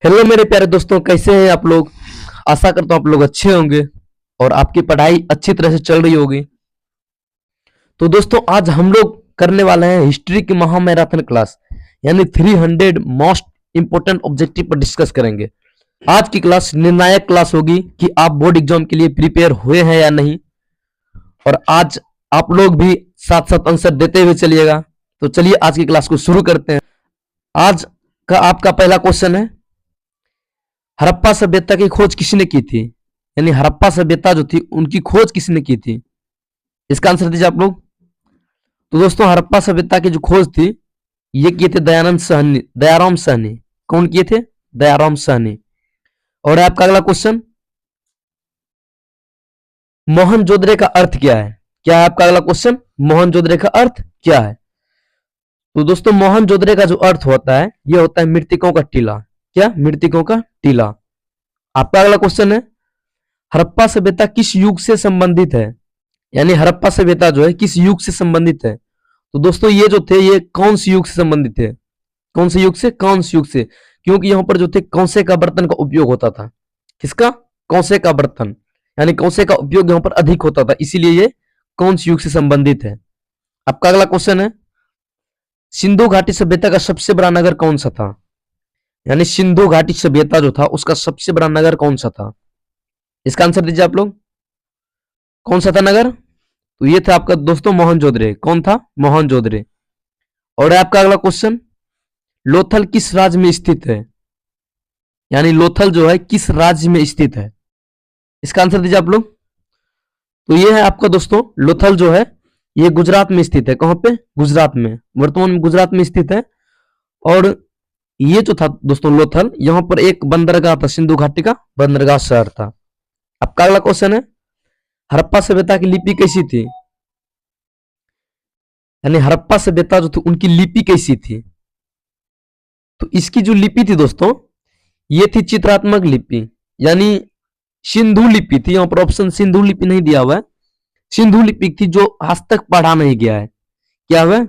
Hello मेरे प्यारे दोस्तों, कैसे हैं आप लोग। आशा करता हूं आप लोग अच्छे होंगे और आपकी पढ़ाई अच्छी तरह से चल रही होगी। तो दोस्तों आज हम लोग करने वाले हैं हिस्ट्री की महामैराथन क्लास, यानी 300 मोस्ट इंपोर्टेंट ऑब्जेक्टिव पर डिस्कस करेंगे। आज की क्लास निर्णायक क्लास होगी कि आप बोर्ड एग्जाम के लिए प्रिपेयर हुए हैं या नहीं, और आज आप लोग भी साथ साथ आंसर देते हुए चलिएगा। तो चलिए आज की क्लास को शुरू करते हैं। आज का आपका पहला क्वेश्चन है, हड़प्पा सभ्यता की खोज किसने की थी, यानी हड़प्पा सभ्यता जो थी उनकी खोज किसने की थी। इसका आंसर दीजिए आप लोग। तो दोस्तों हड़प्पा सभ्यता की जो खोज थी ये किए थे दयाराम साहनी। कौन किए थे? दयाराम साहनी। और आपका अगला क्वेश्चन, मोहनजोदड़ो का अर्थ क्या है? क्या है आपका अगला क्वेश्चन? मोहनजोदड़ो का अर्थ क्या है? तो दोस्तों मोहनजोदड़ो का जो अर्थ होता है यह होता है मृतकों का टीला। क्या? मृतकों का टीला। आपका अगला क्वेश्चन है, हड़प्पा सभ्यता किस युग से संबंधित है, यानी हड़प्पा सभ्यता जो है किस युग से संबंधित है। तो दोस्तों ये जो थे ये कौन से युग से संबंधित है? कौन से युग से? कांस्य युग से। क्योंकि यहां पर जो थे कौसे का बर्तन का उपयोग होता था। किसका? कौसे का बर्तन, यानी कौसे का उपयोग यहां पर अधिक होता था, इसीलिए ये कौन से युग से संबंधित है। आपका अगला क्वेश्चन है, सिंधु घाटी सभ्यता का सबसे बड़ा नगर कौन सा था, यानी सिंधु घाटी सभ्यता जो था उसका सबसे बड़ा नगर कौन सा था। इसका आंसर दीजिए आप लोग। कौन सा था नगर? तो ये था आपका दोस्तों मोहनजोदड़ो। कौन था? मोहनजोदड़ो। और आपका अगला क्वेश्चन, लोथल किस राज्य में स्थित है, यानी लोथल जो है किस राज्य में स्थित है। इसका आंसर दीजिए आप लोग। तो ये है आपका दोस्तों लोथल जो है ये गुजरात में स्थित है। कहां पे? गुजरात में, वर्तमान में गुजरात में स्थित है। और ये जो था दोस्तों लोथल, यहां पर एक बंदरगाह था, सिंधु घाटी का बंदरगाह शहर था। आपका अगला क्वेश्चन है, हड़प्पा सभ्यता की लिपि कैसी थी, यानी हड़प्पा सभ्यता जो थी उनकी लिपि कैसी थी। तो इसकी जो लिपि थी दोस्तों ये थी चित्रात्मक लिपि, यानी सिंधु लिपि थी। यहां पर ऑप्शन सिंधु लिपि नहीं दिया हुआ है। सिंधु लिपि थी जो आज तक पढ़ा नहीं गया है। क्या हुआ?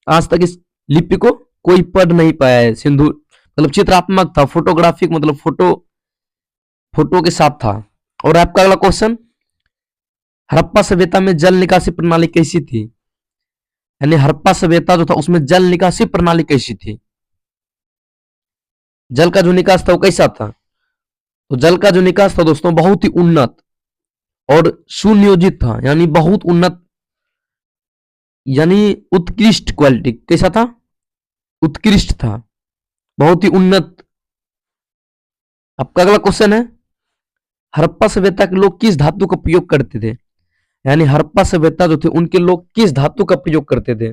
आज तक इस लिपि को कोई पढ़ नहीं पाया है। सिंधु मतलब चित्रात्मक था, फोटोग्राफिक मतलब फोटो के साथ था। और आपका अगला क्वेश्चन, हड़प्पा सभ्यता में जल निकासी प्रणाली कैसी थी, यानी हड़प्पा सभ्यता जो था उसमें जल निकासी प्रणाली कैसी थी। जल का जो निकास था वो कैसा था? तो जल का जो निकास था दोस्तों बहुत ही उन्नत और सुनियोजित था, यानी बहुत उन्नत, यानी उत्कृष्ट क्वालिटी। कैसा था? उत्कृष्ट था, बहुत ही उन्नत। आपका अगला क्वेश्चन है, हड़प्पा सभ्यता के लोग किस धातु का प्रयोग करते थे, यानी हड़प्पा सभ्यता जो थे उनके लोग किस धातु का प्रयोग करते थे।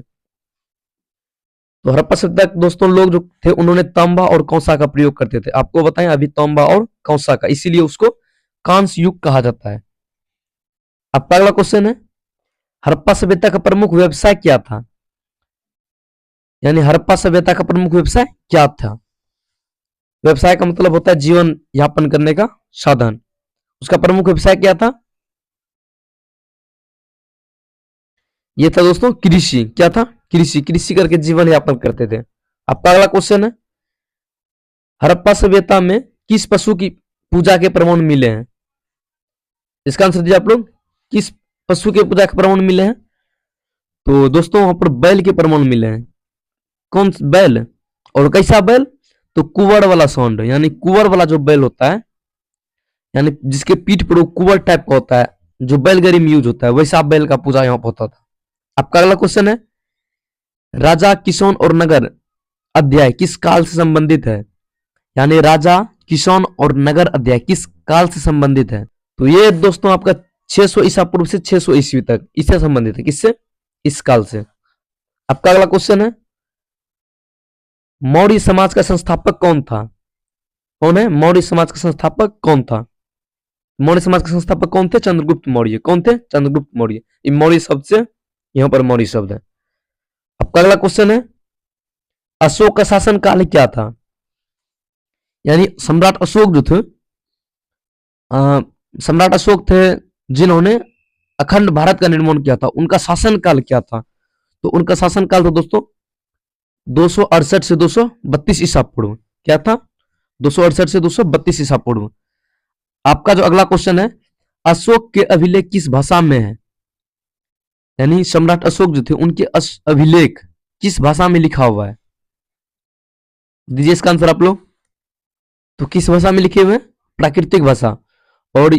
तो हड़प्पा सभ्यता के दोस्तों लोग जो थे उन्होंने तांबा और कौसा का प्रयोग करते थे। आपको बताएं अभी तांबा और कौसा का, इसीलिए उसको कांस्य युग कहा जाता है। आपका अगला क्वेश्चन है, हड़प्पा सभ्यता का प्रमुख व्यवसाय क्या था, यानी हड़प्पा सभ्यता का प्रमुख व्यवसाय क्या था। व्यवसाय का मतलब होता है जीवन यापन करने का साधन। उसका प्रमुख व्यवसाय क्या था? यह था दोस्तों कृषि। क्या था? कृषि। कृषि करके जीवन यापन करते थे। आपका अगला क्वेश्चन है, हड़प्पा सभ्यता में किस पशु की पूजा के प्रमाण मिले हैं। इसका आंसर दीजिए आप लोग। किस पशु के पूजा के प्रमाण मिले हैं? तो दोस्तों वहां पर बैल के प्रमाण मिले हैं। कौन बैल? और कैसा बैल? तो कुंवर वाला सांड, यानी कुंवर वाला जो बैल होता है, यानी जिसके पीठ पर वो कुंवर टाइप का होता है, जो बैलगाड़ी में यूज होता है, वैसा बैल का पूजा यहाँ पर होता था। आपका अगला क्वेश्चन है, राजा किशोन और नगर अध्याय किस काल से संबंधित है, यानी राजा किशोन और नगर अध्याय किस काल से संबंधित है। तो ये दोस्तों आपका 600 ईसा पूर्व से 600 ईस्वी तक इससे संबंधित है। किससे? इस काल से। आपका अगला क्वेश्चन है, मौर्य समाज का संस्थापक कौन था। कौन है? मौर्य समाज का संस्थापक कौन था? मौर्य समाज के संस्थापक कौन थे? चंद्रगुप्त मौर्य। कौन थे? चंद्रगुप्त मौर्य। ये मौर्य शब्द से यहां पर मौर्य शब्द है। आपका अगला क्वेश्चन है, अशोक का शासन काल क्या था, यानी सम्राट अशोक जो थे, सम्राट अशोक थे जिन्होंने अखंड भारत का निर्माण किया था, उनका शासन काल क्या था। तो उनका शासन काल था दोस्तों 268 से 232 ईसा पूर्व। क्या था? 268 से 232 ईसा पूर्व। आपका जो अगला क्वेश्चन है, अशोक के अभिलेख किस भाषा में है? यानी सम्राट अशोक जो थे उनके अभिलेख किस भाषा में लिखा हुआ है? दीजिए इसका आंसर आप लोग। तो किस भाषा में लिखे हुए हैं? प्राकृतिक भाषा। और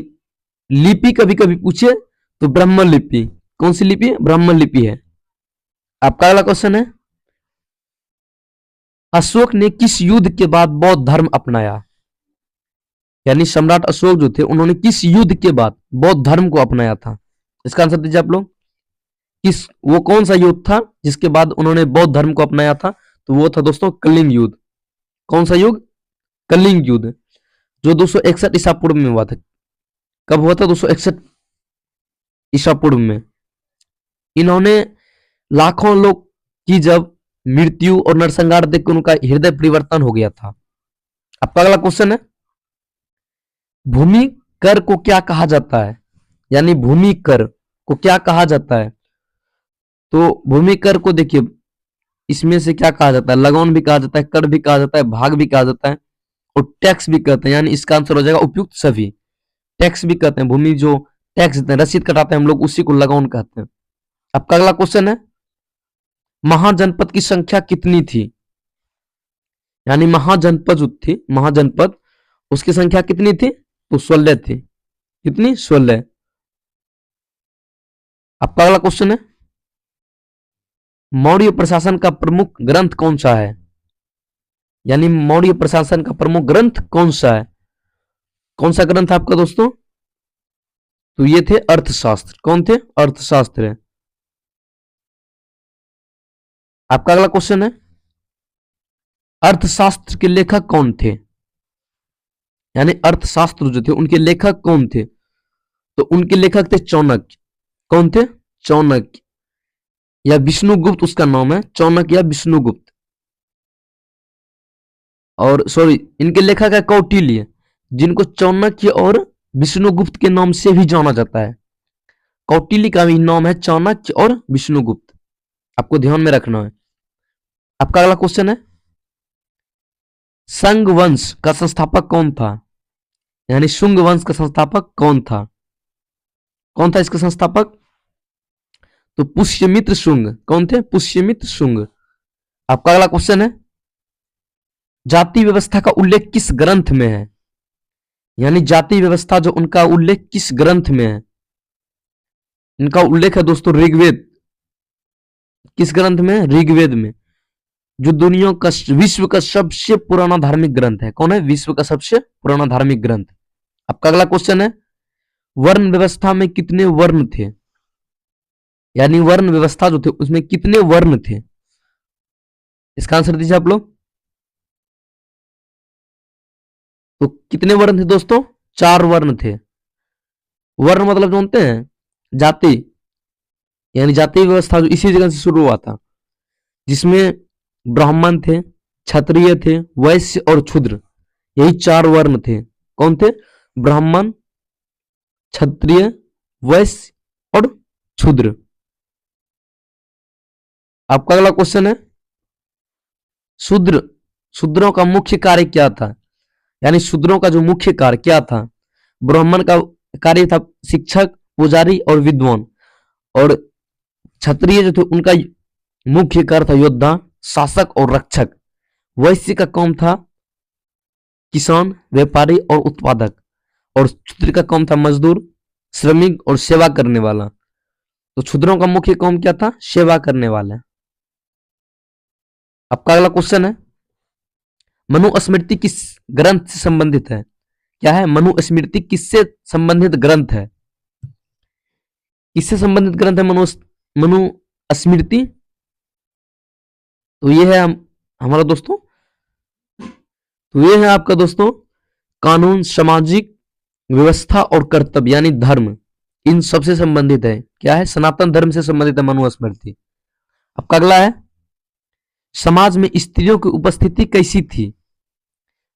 लिपि कभी कभी पूछे तो ब्राह्मण लिपि। कौन सी लिपि? ब्राह्मण लिपि है। आपका अगला क्वेश्चन है, अशोक ने किस युद्ध के बाद बौद्ध धर्म अपनाया? यानी सम्राट अशोक जो थे उन्होंने किस युद्ध के बाद बौद्ध धर्म को अपनाया था? इसका आंसर दीजिए आप लोग। किस, वो कौन सा युद्ध था जिसके बाद उन्होंने बौद्ध धर्म को अपनाया था? तो वो था दोस्तों कलिंग युद्ध। कौन सा युद्ध? कलिंग युद्ध, जो 261 ईसा पूर्व में हुआ था। कब हुआ था? 261 ईसा पूर्व में। इन्होंने लाखों लोग की जब मृत्यु और नरसंहार देखकर उनका हृदय परिवर्तन हो गया था। आपका अगला क्वेश्चन है, भूमि कर को क्या कहा जाता है? यानी भूमि कर को क्या कहा जाता है? तो भूमि कर को देखिए, इसमें से क्या कहा जाता है? लगान भी कहा जाता है, कर भी कहा जाता है, भाग भी कहा जाता है और टैक्स भी कहते हैं। यानी इसका आंसर हो जाएगा उपयुक्त सभी। टैक्स भी कहते हैं, भूमि जो टैक्स देते हैं, रसीद कटाते हैं हम लोग, उसी को लगान कहते हैं। आपका अगला क्वेश्चन है, महाजनपद की संख्या कितनी थी? यानी महाजनपद जो थी, महाजनपद, उसकी संख्या कितनी थी? तो 16 थी। कितनी? 16। आपका अगला क्वेश्चन है, मौर्य प्रशासन का प्रमुख ग्रंथ कौन सा है? यानी मौर्य प्रशासन का प्रमुख ग्रंथ कौन सा है? कौन सा ग्रंथ आपका दोस्तों? तो ये थे अर्थशास्त्र। कौन थे? अर्थशास्त्र। आपका अगला क्वेश्चन है, अर्थशास्त्र के लेखक कौन थे? यानी अर्थशास्त्र जो थे उनके लेखक कौन थे? तो उनके लेखक थे चाणक्य। कौन थे? चाणक्य या विष्णुगुप्त उसका नाम है, चाणक्य या विष्णुगुप्त। और सॉरी, इनके लेखक है कौटिल्य, जिनको चाणक्य और विष्णुगुप्त के नाम से भी जाना जाता है। कौटिल्य का भी नाम है चाणक्य और विष्णुगुप्त, आपको ध्यान में रखना है। आपका अगला क्वेश्चन है, संग वंश का संस्थापक कौन था? यानी शुंग वंश का संस्थापक कौन था? कौन था इसका संस्थापक? तो पुष्यमित्र शुंग। कौन थे? पुष्यमित्र शुंग। आपका अगला क्वेश्चन है, जाति व्यवस्था का उल्लेख किस ग्रंथ में है? यानी जाति व्यवस्था जो उनका उल्लेख किस ग्रंथ में है? इनका उल्लेख है दोस्तों ऋग्वेद। किस ग्रंथ में? ऋग्वेद में, जो दुनिया का, विश्व का सबसे पुराना धार्मिक ग्रंथ है। कौन है? विश्व का सबसे पुराना धार्मिक ग्रंथ। आपका अगला क्वेश्चन है, वर्ण व्यवस्था में कितने वर्ण थे? यानी वर्ण व्यवस्था जो थे उसमें कितने वर्ण थे? इसका आंसर दीजिए आप लोग। तो कितने वर्ण थे दोस्तों? 4 वर्ण थे। वर्ण मतलब जानते हैं? जाति। यानी जाति व्यवस्था जो इसी जगह से शुरू हुआ था, जिसमें ब्राह्मण थे, क्षत्रिय थे, वैश्य और क्षुद्र, यही 4 वर्ण थे। कौन थे? ब्राह्मण, क्षत्रिय, वैश्य और क्षुद्र। आपका अगला क्वेश्चन है, शूद्रों का मुख्य कार्य क्या था? यानी शूद्रों का जो मुख्य कार्य क्या था? ब्राह्मण का कार्य था शिक्षक, पुजारी और विद्वान, और क्षत्रिय जो थे उनका मुख्य कार्य था योद्धा, शासक और रक्षक। वैश्य का काम था किसान, व्यापारी और उत्पादक, और क्षुद्र का काम था मजदूर, श्रमिक और सेवा करने वाला। तो क्षुद्रों का मुख्य काम क्या था? सेवा करने वाला। आपका अगला क्वेश्चन है, मनुस्मृति किस ग्रंथ से संबंधित है? क्या है? मनुस्मृति किससे संबंधित ग्रंथ है? किससे संबंधित ग्रंथ है मनुस्मृति? तो ये है हमारा दोस्तों, तो ये है आपका दोस्तों कानून, सामाजिक व्यवस्था और कर्तव्य यानी धर्म, इन सबसे संबंधित है। क्या है? सनातन धर्म से संबंधित है मनुस्मृति। आपका अगला है, समाज में स्त्रियों की उपस्थिति कैसी थी?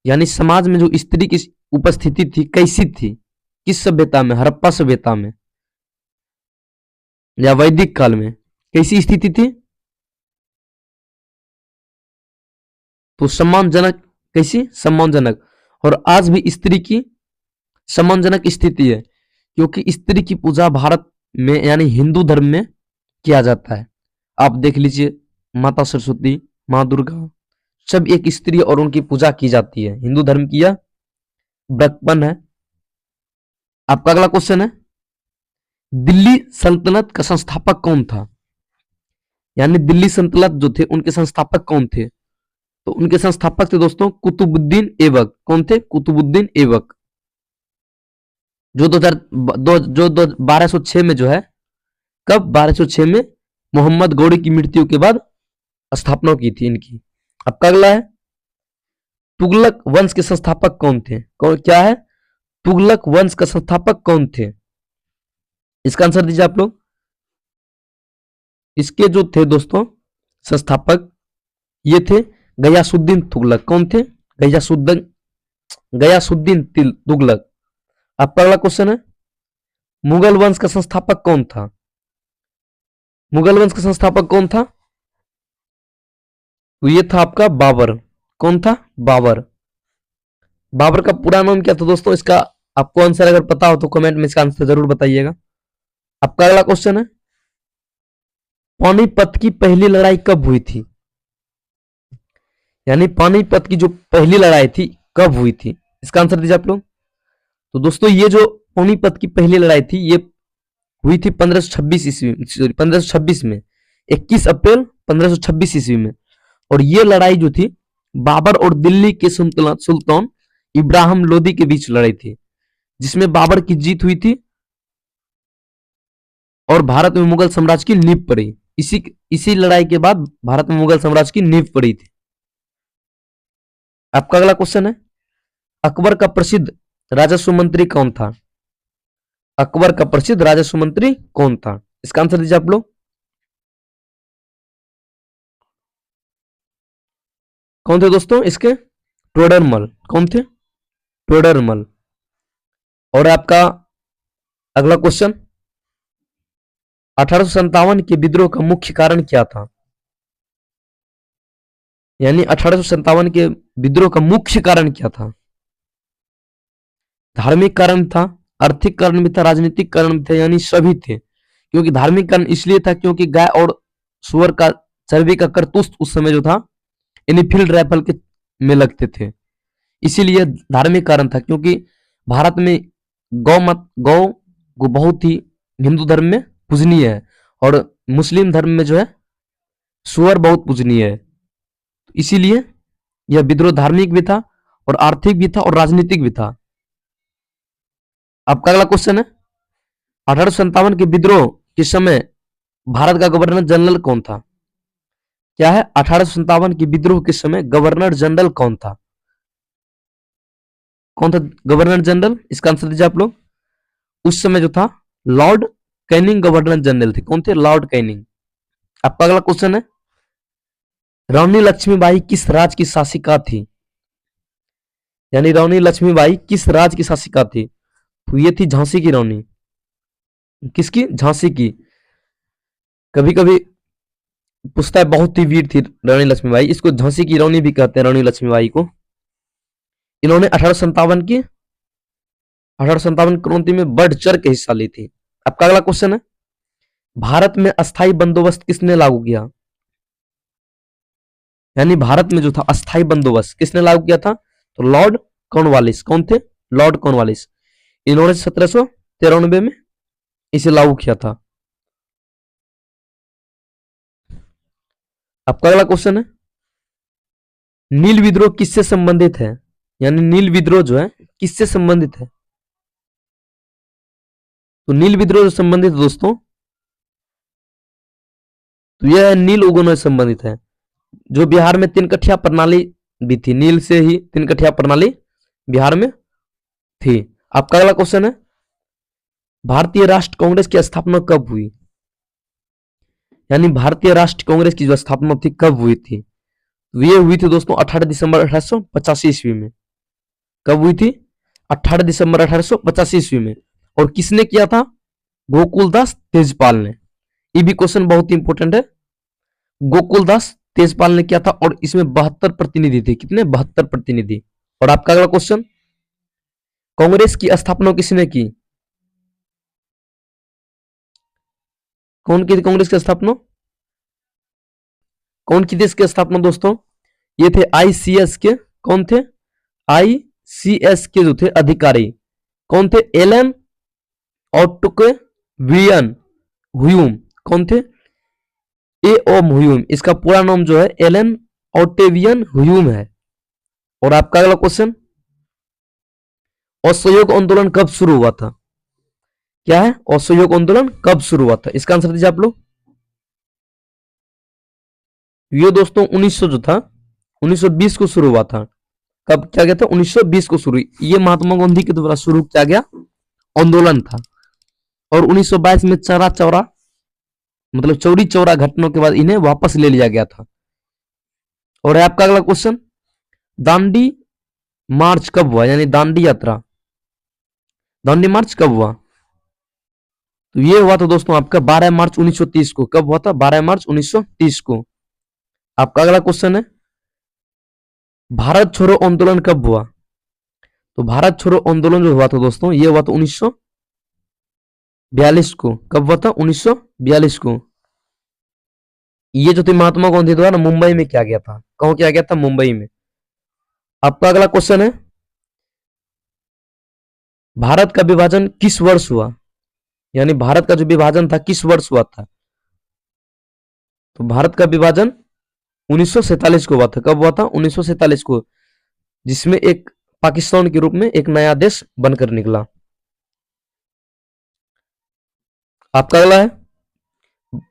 यानी समाज में जो स्त्री की उपस्थिति थी कैसी थी? किस सभ्यता में? हड़प्पा सभ्यता में या वैदिक काल में कैसी स्थिति थी? तो सम्मानजनक। कैसी? सम्मानजनक। और आज भी स्त्री की सम्मानजनक स्थिति है, क्योंकि स्त्री की पूजा भारत में यानी हिंदू धर्म में किया जाता है। आप देख लीजिए, माता सरस्वती, माँ दुर्गा, सब एक स्त्री और उनकी पूजा की जाती है। हिंदू धर्म की यह बचपन है। आपका अगला क्वेश्चन है, दिल्ली सल्तनत का संस्थापक कौन था? यानी दिल्ली सल्तनत जो थे उनके संस्थापक कौन थे? तो उनके संस्थापक थे दोस्तों कुतुबुद्दीन ऐबक। कौन थे? कुतुबुद्दीन ऐबक। जो 1206 में जो है, कब? 1206 में मोहम्मद गौरी की मृत्यु के बाद स्थापना की थी इनकी। आपका अगला है, तुगलक वंश के संस्थापक कौन थे? कौन क्या है? तुगलक वंश का संस्थापक कौन थे? इसका आंसर दीजिए आप लोग। इसके जो थे दोस्तों संस्थापक, ये थे गयासुद्दीन तुगलक। कौन थे? गयासुद्दीन तुगलक। आपका अगला क्वेश्चन है, मुगल वंश का संस्थापक कौन था? मुगल वंश का संस्थापक कौन था? तो ये था आपका बाबर। कौन था? बाबर। बाबर का पूरा नाम क्या था दोस्तों? इसका आपको आंसर अगर पता हो तो कमेंट में इसका आंसर जरूर बताइएगा। आपका अगला क्वेश्चन है, पानीपत की पहली लड़ाई कब हुई थी? यानी पानीपत की जो पहली लड़ाई थी कब हुई थी? इसका आंसर दीजिए आप लोग। तो दोस्तों ये जो पानीपत की पहली लड़ाई थी ये हुई थी 1526 में, 21 अप्रैल 1526 ईस्वी में। और ये लड़ाई जो थी बाबर और दिल्ली के सुल्तान इब्राहिम लोदी के बीच लड़ाई थी, जिसमें बाबर की जीत हुई थी और भारत में मुगल साम्राज्य की नींव पड़ी। इसी लड़ाई के बाद भारत में मुगल साम्राज्य की नींव पड़ी थी। आपका अगला क्वेश्चन है, अकबर का प्रसिद्ध राजस्व मंत्री कौन था? अकबर का प्रसिद्ध राजस्व मंत्री कौन था? इसका आंसर दीजिए आप लोग। कौन थे दोस्तों इसके? टोडरमल। कौन थे? टोडरमल। और आपका अगला क्वेश्चन, 1857 के विद्रोह का मुख्य कारण क्या था? यानी 1857 के विद्रोह का मुख्य कारण क्या था? धार्मिक कारण था, आर्थिक कारण भी था, राजनीतिक कारण भी था, यानी सभी थे। क्योंकि धार्मिक कारण इसलिए था क्योंकि गाय और सुअर का चर्बी का करतूत उस समय जो था एनफील्ड राइफल के में लगते थे, इसीलिए धार्मिक कारण था। क्योंकि भारत में गौ बहुत ही हिंदू धर्म में पूजनीय है और मुस्लिम धर्म में जो है सुअर बहुत पूजनीय है, इसीलिए यह विद्रोह धार्मिक भी था और आर्थिक भी था और राजनीतिक भी था। आपका अगला क्वेश्चन है, 1857 के विद्रोह के समय भारत का गवर्नर जनरल कौन था? क्या है? 1857 के विद्रोह के समय गवर्नर जनरल कौन था? कौन था गवर्नर जनरल? इसका आंसर दीजिए आप लोग। उस समय जो था लॉर्ड कैनिंग गवर्नर जनरल थे। कौन थे? Lord Canning. आपका अगला क्वेश्चन है, रानी लक्ष्मीबाई किस राज की शासिका थी? यानी रानी लक्ष्मीबाई किस राज की शासिका थी? तो ये थी झांसी की रानी। किसकी? झांसी की। कभी कभी पूछता है, बहुत ही वीर थी रानी लक्ष्मीबाई, इसको झांसी की रानी भी कहते हैं रानी लक्ष्मीबाई को। इन्होंने 1857 क्रांति में बढ़ चढ़ के हिस्सा ली थी। आपका अगला क्वेश्चन है, भारत में अस्थाई बंदोबस्त किसने लागू किया? यानी भारत में जो था अस्थाई बंदोबस्त किसने लागू किया था? तो लॉर्ड कॉर्नवालिस। कौन थे? Lord Cornwallis. इन्होंने 1793 में इसे लागू किया था। आपका अगला क्वेश्चन है, नील विद्रोह किससे संबंधित है? यानी नील विद्रोह जो है किससे संबंधित है? तो नील विद्रोह जो संबंधित है दोस्तों, तो यह नील उगम से संबंधित है। जो बिहार में तीन कठिया प्रणाली भी थी, नील से ही तीन कठिया प्रणाली बिहार में थी। आपका अगला क्वेश्चन है, भारतीय राष्ट्र कांग्रेस की स्थापना कब हुई? यानी भारतीय राष्ट्र कांग्रेस की जो स्थापना थी कब हुई थी? तो ये हुई थी दोस्तों 18 दिसंबर 1885 ईस्वी में। कब हुई थी? 18 दिसंबर 1885 ईस्वी में। और किसने किया था? गोकुलदास तेजपाल ने। ये भी क्वेश्चन बहुत ही इंपॉर्टेंट है। गोकुलदास तेजपाल ने किया था और इसमें 72 प्रतिनिधि थे। कितने? 72 प्रतिनिधि। और आपका अगला क्वेश्चन, कांग्रेस की स्थापना किसने की? कौन की थी कांग्रेस की स्थापना? कौन की देश की स्थापना दोस्तों? ये थे आईसीएस के, कौन थे? आईसीएस के जो थे अधिकारी, कौन थे? एलन ऑटोवियन ह्यूम, कौन थे? ए ओम ह्यूम, इसका पूरा नाम जो है एलन ऑटेवियन ह्यूम है। और आपका अगला क्वेश्चन, असहयोग आंदोलन कब शुरू हुआ था? क्या है? असहयोग आंदोलन कब शुरू हुआ था? इसका आंसर दीजिए आप लोग। ये दोस्तों 1900 जो था 1920 को शुरू हुआ था। कब क्या गया था? 1920 को शुरू। ये महात्मा गांधी के द्वारा शुरू किया गया आंदोलन था। और 1922 में चौरा चौरा मतलब चौरी चौरा घटनाओं के बाद इन्हें वापस ले लिया गया था। और आपका अगला क्वेश्चन, दांडी मार्च कब हुआ? यानी दांडी यात्रा, दांडी मार्च कब हुआ? तो ये हुआ था दोस्तों आपका 12 मार्च 1930 को। कब हुआ था? 12 मार्च 1930 को। आपका अगला क्वेश्चन है, भारत छोड़ो आंदोलन कब हुआ? तो भारत छोड़ो आंदोलन जो हुआ था दोस्तों, ये हुआ था 1942 को। कब हुआ था? 1942 को। ये जो थे महात्मा गांधी द्वारा मुंबई में किया गया था। कहाँ किया गया था? मुंबई में। आपका अगला क्वेश्चन है, भारत का विभाजन किस वर्ष हुआ? यानी भारत का जो विभाजन था किस वर्ष हुआ था? तो भारत का विभाजन 1947 को हुआ था। कब हुआ था? 1947 को, जिसमें एक पाकिस्तान के रूप में एक नया देश बनकर निकला। आपका अगला है,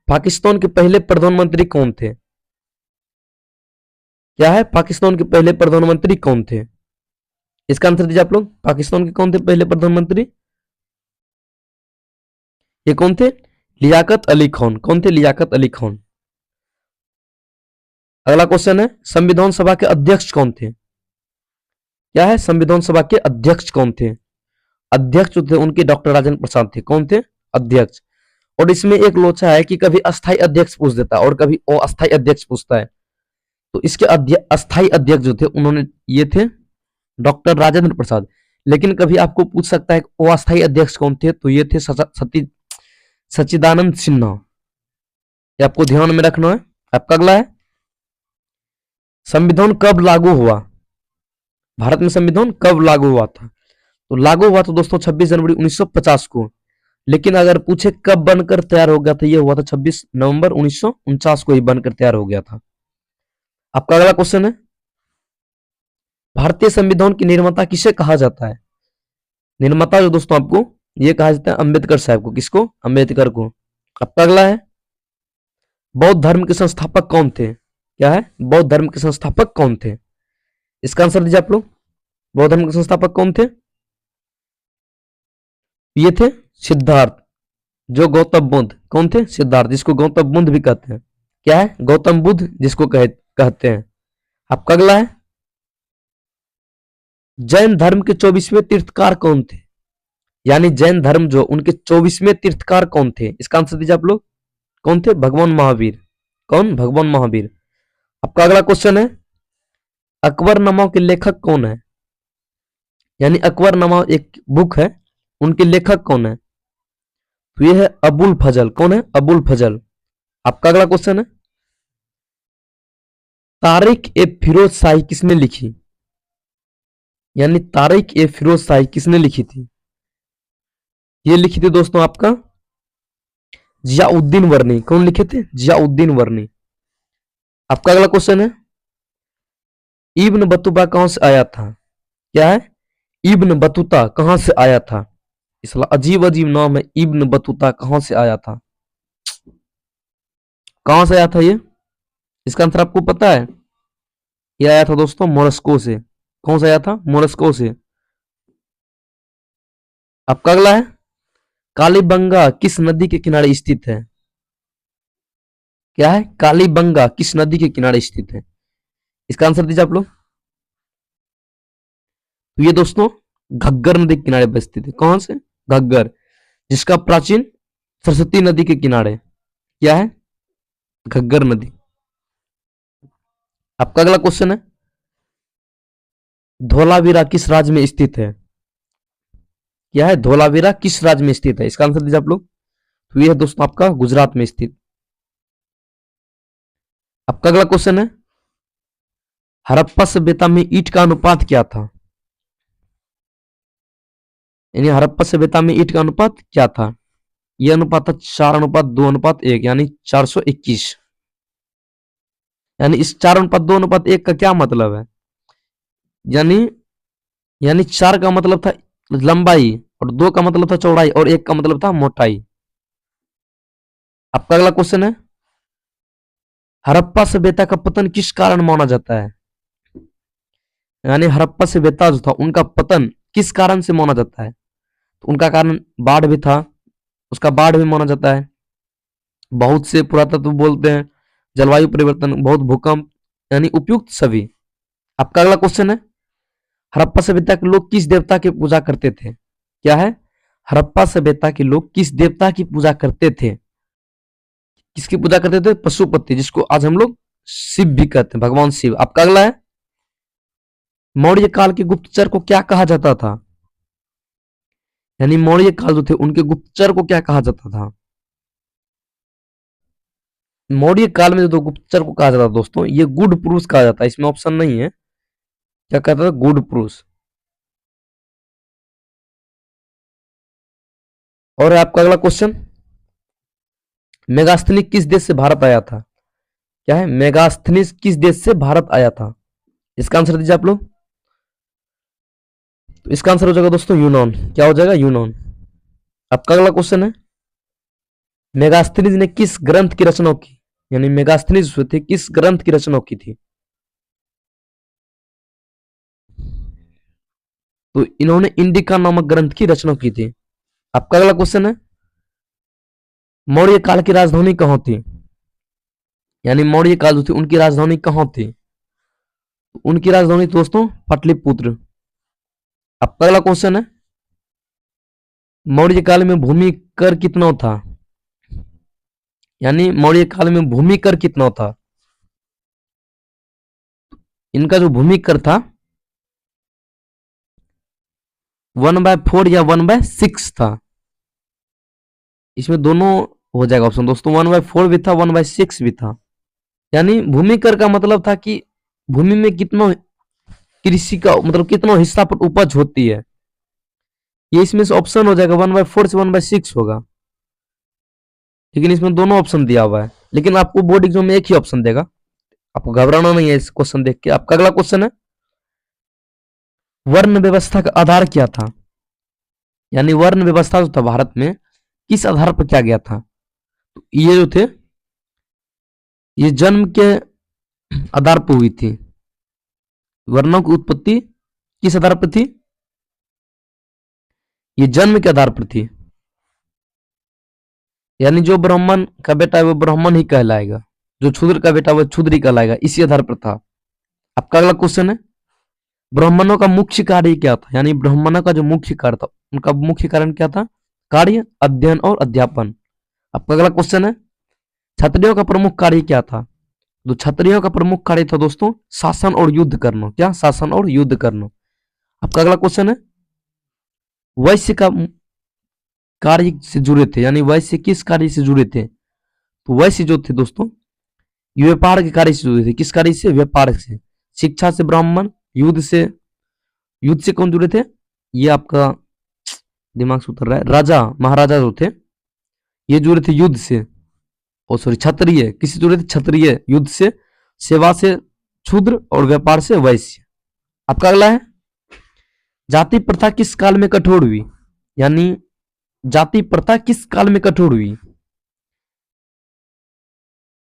पाकिस्तान के पहले प्रधानमंत्री कौन थे? क्या है? पाकिस्तान के पहले प्रधानमंत्री कौन थे? इसका आंसर दीजिए आप लोग। पाकिस्तान के कौन थे पहले प्रधानमंत्री? ये कौन थे? लियाकत अली खान। कौन थे? लियाकत अली खान। अगला क्वेश्चन है, संविधान सभा के अध्यक्ष कौन थे? क्या है? संविधान सभा के अध्यक्ष कौन थे? अध्यक्ष जो थे उनके डॉक्टर राजेंद्र प्रसाद थे। कौन थे? अध्यक्ष। और इसमें एक लोचा है कि कभी अस्थाई अध्यक्ष पूछ देता है और कभी अस्थाई अध्यक्ष पूछता है। तो इसके अस्थाई अध्यक्ष जो थे उन्होंने ये थे डॉक्टर राजेंद्र प्रसाद। लेकिन कभी आपको पूछ सकता है अस्थाई अध्यक्ष कौन थे? तो ये थे सच्चिदानंद सिन्हा। ये आपको ध्यान में रखना है। आपका अगला है, संविधान कब लागू हुआ? भारत में संविधान कब लागू हुआ था? तो लागू हुआ था दोस्तों 26 जनवरी 1950 को। लेकिन अगर पूछे कब बनकर तैयार हो गया था, यह हुआ था 26 नवंबर 1949 को ही बनकर तैयार हो गया था। आपका अगला क्वेश्चन है, भारतीय संविधान की निर्माता किसे कहा जाता है? निर्माता जो दोस्तों आपको ये कहा जाता है अंबेडकर साहब को। किसको? अंबेडकर को। आपका अगला है, बौद्ध धर्म के संस्थापक कौन थे? क्या है? बौद्ध धर्म के संस्थापक कौन थे? इसका आंसर दीजिए आप लोग। बौद्ध धर्म के संस्थापक कौन थे? ये थे सिद्धार्थ, जो गौतम बुद्ध। कौन थे? सिद्धार्थ, जिसको गौतम बुद्ध भी कहते हैं। क्या है? गौतम बुद्ध जिसको कहते हैं। आपका अगला है, जैन धर्म के 24वें तीर्थकार कौन थे? यानी जैन धर्म जो उनके 24वें तीर्थकार कौन थे? इसका आंसर दीजिए आप लोग। कौन थे? भगवान महावीर। कौन? भगवान महावीर। आपका अगला क्वेश्चन है, अकबरनामा के लेखक कौन है? यानी अकबरनामा एक बुक है, उनके लेखक कौन है? तो ये है अबुल फजल। कौन है? अबुल फजल। आपका अगला क्वेश्चन है, तारिक ए फिरोज शाही किसने लिखी? यानी तारिक ए फिरोज शाही किसने लिखी थी? ये लिखी थी दोस्तों आपका जियाउद्दीन वर्नी। कौन लिखे थे? जियाउद्दीन वर्नी। आपका अगला क्वेश्चन है, इब्न बतूता कहां से आया था? क्या है? इब्न बतूता कहां से आया था? इसला अजीब अजीब नाम है, इब्न बतूता कहां से आया था? कहां से आया था ये? इसका आंसर आपको पता है? ये आया था दोस्तों मोरस्को से। कौन से आया था? मोरस्को से। आपका अगला है, कालीबंगा किस नदी के किनारे स्थित है? क्या है? कालीबंगा किस नदी के किनारे स्थित है? इसका आंसर दीजिए आप लोग। तो ये दोस्तों घग्गर नदी के किनारे पर स्थित है। कौन से? घग्गर, जिसका प्राचीन सरस्वती नदी के किनारे। क्या है? घग्गर नदी। आपका अगला क्वेश्चन है, धोलावीरा किस राज्य में स्थित है? क्या है? धोलावीरा किस राज्य में स्थित है? इसका आंसर दीजिए आप लोग। तो ये है दोस्तों आपका गुजरात में स्थित। आपका अगला क्वेश्चन है, हड़प्पा सभ्यता में ईंट का अनुपात क्या था? यानी हड़प्पा सभ्यता में ईंट का अनुपात क्या था? यह अनुपात था 4:2:1, यानी 421। यानी इस 4:2:1 का क्या मतलब है? यानी यानी 4 का मतलब था लंबाई, और 2 का मतलब था चौड़ाई, और 1 का मतलब था मोटाई। आपका अगला क्वेश्चन है, हड़प्पा सभ्यता का पतन किस कारण माना जाता है? यानी हड़प्पा सभ्यता जो था उनका पतन किस कारण से माना जाता है? तो उनका कारण बाढ़ भी था, उसका बाढ़ भी माना जाता है। बहुत से पुरातत्व बोलते हैं, जलवायु परिवर्तन, बहुत भूकंप, यानी उपयुक्त सभी। आपका अगला क्वेश्चन है, हड़प्पा सभ्यता के लोग किस देवता की पूजा करते थे? क्या है? हड़प्पा सभ्यता के लोग किस देवता की पूजा करते थे? किसकी पूजा करते थे? पशुपति, जिसको आज हम लोग शिव भी कहते हैं, भगवान शिव। आपका अगला है, मौर्य काल के गुप्तचर को क्या कहा जाता था? यानी मौर्य काल जो थे उनके गुप्तचर को क्या कहा जाता था? मौर्य काल में जो गुप्तचर को कहा जाता था दोस्तों, ये गुड पुरुष कहा जाता है। इसमें ऑप्शन नहीं है, क्या कहता था? गुड पुरुष। और आपका अगला क्वेश्चन, मेगास्थनीज किस देश से भारत आया था? क्या है? मेगास्थनीज किस देश से भारत आया था? इसका आंसर दीजिए आप लोग। तो इसका आंसर हो जाएगा दोस्तों यूनान। क्या हो जाएगा? यूनान। आपका अगला क्वेश्चन है, मेगास्थनीज ने किस ग्रंथ की रचना की? यानी मेगास्थनीज जो थे किस ग्रंथ की रचना की थी? तो इन्होंने इंडिका नामक ग्रंथ की रचना की थी। आपका अगला क्वेश्चन है, मौर्य काल की राजधानी कहां थी? यानी मौर्य काल जो थी उनकी राजधानी कहां थी? उनकी राजधानी दोस्तों पाटलिपुत्र। आपका अगला क्वेश्चन है, मौर्य काल में भूमि कर कितना था? यानी मौर्य काल में भूमि कर कितना था? इनका जो भूमि कर था 1/4 या 1/6 था। इसमें दोनों हो जाएगा ऑप्शन दोस्तों, 1/4 भी था, 1/6 भी था। यानी भूमि कर का मतलब था कि भूमि में कितना कृषि का मतलब कितना हिस्सा पर उपज होती है। ये इसमें से ऑप्शन हो जाएगा 1/4 से 1/6 होगा, लेकिन इसमें दोनों ऑप्शन दिया हुआ है। लेकिन आपको बोर्ड एग्जाम में एक ही ऑप्शन देगा, आपको घबराना नहीं है इस क्वेश्चन देख के। आपका अगला क्वेश्चन है, वर्ण व्यवस्था का आधार क्या था? यानी वर्ण व्यवस्था जो था भारत में किस आधार पर किया गया था? तो ये जो थे ये जन्म के आधार पर हुई थी। वर्णों की उत्पत्ति किस आधार पर थी? ये जन्म के आधार पर थी। यानी जो ब्राह्मण का बेटा है वो ब्राह्मण ही कहलाएगा, जो क्षुद्र का बेटा वो क्षुद्र ही कहलाएगा, इसी आधार पर था। आपका अगला क्वेश्चन है, ब्राह्मणों का मुख्य कार्य क्या था? यानी ब्राह्मणों का जो मुख्य कार्य था उनका मुख्य कारण क्या था? कार्य, अध्ययन और अध्यापन। आपका अगला क्वेश्चन है, क्षत्रियों का प्रमुख कार्य क्या था? तो क्षत्रियों का प्रमुख कार्य था दोस्तों शासन और युद्ध करना। क्या? शासन और युद्ध करना। आपका अगला क्वेश्चन है, वैश्य का कार्य से जुड़े थे, यानी वैश्य किस कार्य से जुड़े थे? तो वैश्य जो थे दोस्तों व्यापार के कार्य से जुड़े थे। किस कार्य से? व्यापार से। शिक्षा से ब्राह्मण, युद्ध से कौन जुड़े थे? ये आपका दिमाग से उतर रहा है, राजा महाराजा जो थे ये जुड़े थे युद्ध से। ओ सॉरी, क्षत्रिय किसी जुड़े थे? क्षत्रिय युद्ध से, सेवा से क्षुद्र, और व्यापार से वैश्य। आपका अगला है, जाति प्रथा किस काल में कठोर हुई? यानी जाति प्रथा किस काल में कठोर हुई?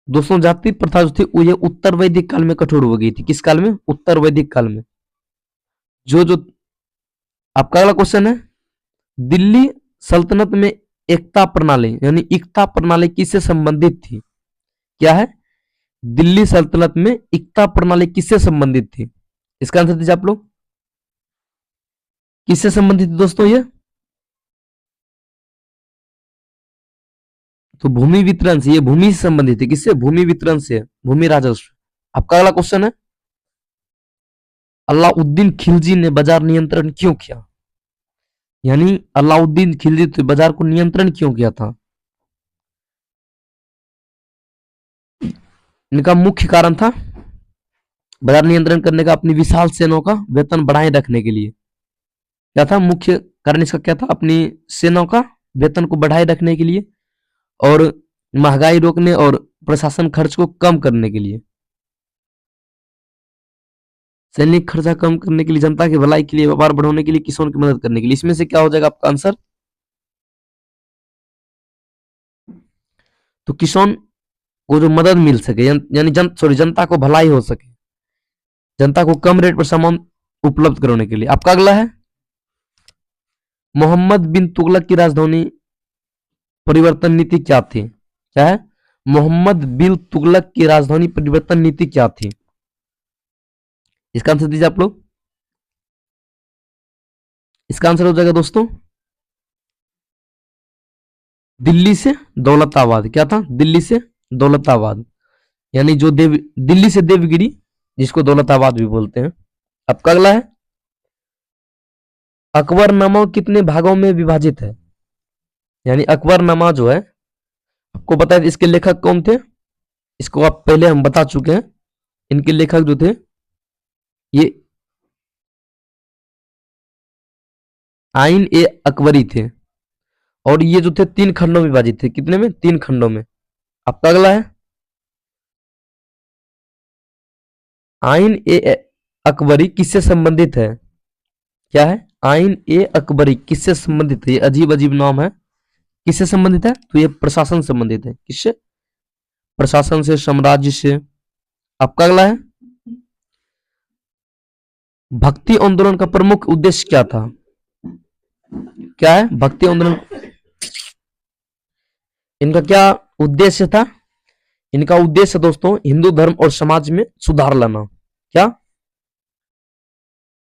दोस्तों जाति प्रथा जो थी वो ये उत्तर वैदिक काल में कठोर हो गई थी। किस काल में? उत्तर वैदिक काल में। जो जो आपका अगला क्वेश्चन है, दिल्ली सल्तनत में एकता प्रणाली यानी एकता प्रणाली किससे संबंधित थी? क्या है? दिल्ली सल्तनत में एकता प्रणाली किससे संबंधित थी? इसका आंसर दीजिए आप लोग। किससे संबंधित थी दोस्तों ये? तो भूमि वितरण से, ये भूमि से संबंधित है। किससे? भूमि वितरण से, भूमि राजस्व। आपका अगला क्वेश्चन है, अलाउद्दीन खिलजी ने बाजार नियंत्रण क्यों किया? यानी अलाउद्दीन खिलजी ने बाजार को नियंत्रण क्यों किया था? इनका मुख्य कारण था बाजार नियंत्रण करने का अपनी विशाल सेनाओं का वेतन बढ़ाए रखने के लिए। क्या था मुख्य कारण इसका? क्या था? अपनी सेनाओं का वेतन को बढ़ाए रखने के लिए और महंगाई रोकने और प्रशासन खर्च को कम करने के लिए। सैनिक खर्चा कम करने के लिए, जनता की भलाई के लिए, व्यापार बढ़ाने के लिए, किसानों की मदद करने के लिए। इसमें से क्या हो जाएगा आपका आंसर? तो किसान को जो मदद मिल सके, यानी जनता को भलाई हो सके, जनता को कम रेट पर सामान उपलब्ध कराने के लिए। आपका अगला है, मोहम्मद बिन तुगलक की राजधानी परिवर्तन नीति क्या थी? क्या है? मोहम्मद बिन तुगलक की राजधानी परिवर्तन नीति क्या थी? इसका आंसर दीजिए आप लोग। इसका आंसर हो जाएगा दोस्तों दिल्ली से दौलताबाद। क्या था? दिल्ली से दौलताबाद, यानी जो दिल्ली से देवगिरी, जिसको दौलताबाद भी बोलते हैं। आपका अगला है, अकबरनामा कितने भागों में विभाजित है? यानी अकबरनामा जो है, आपको पता है इसके लेखक कौन थे? इसको आप पहले हम बता चुके हैं। इनके लेखक जो थे ये आइन ए अकबरी थे, और ये जो थे 3 खंडों में विभाजित थे। कितने में? 3 खंडों में। आपका अगला है, आइन ए अकबरी किससे संबंधित है? क्या है? आइन ए अकबरी किससे संबंधित है? ये अजीब अजीब नाम है। किससे संबंधित है? तो ये प्रशासन संबंधित है। किससे? प्रशासन से, साम्राज्य से। आपका अगला है, भक्ति आंदोलन का प्रमुख उद्देश्य क्या था? क्या है? भक्ति आंदोलन इनका क्या उद्देश्य था? इनका उद्देश्य दोस्तों हिंदू धर्म और समाज में सुधार लाना। क्या?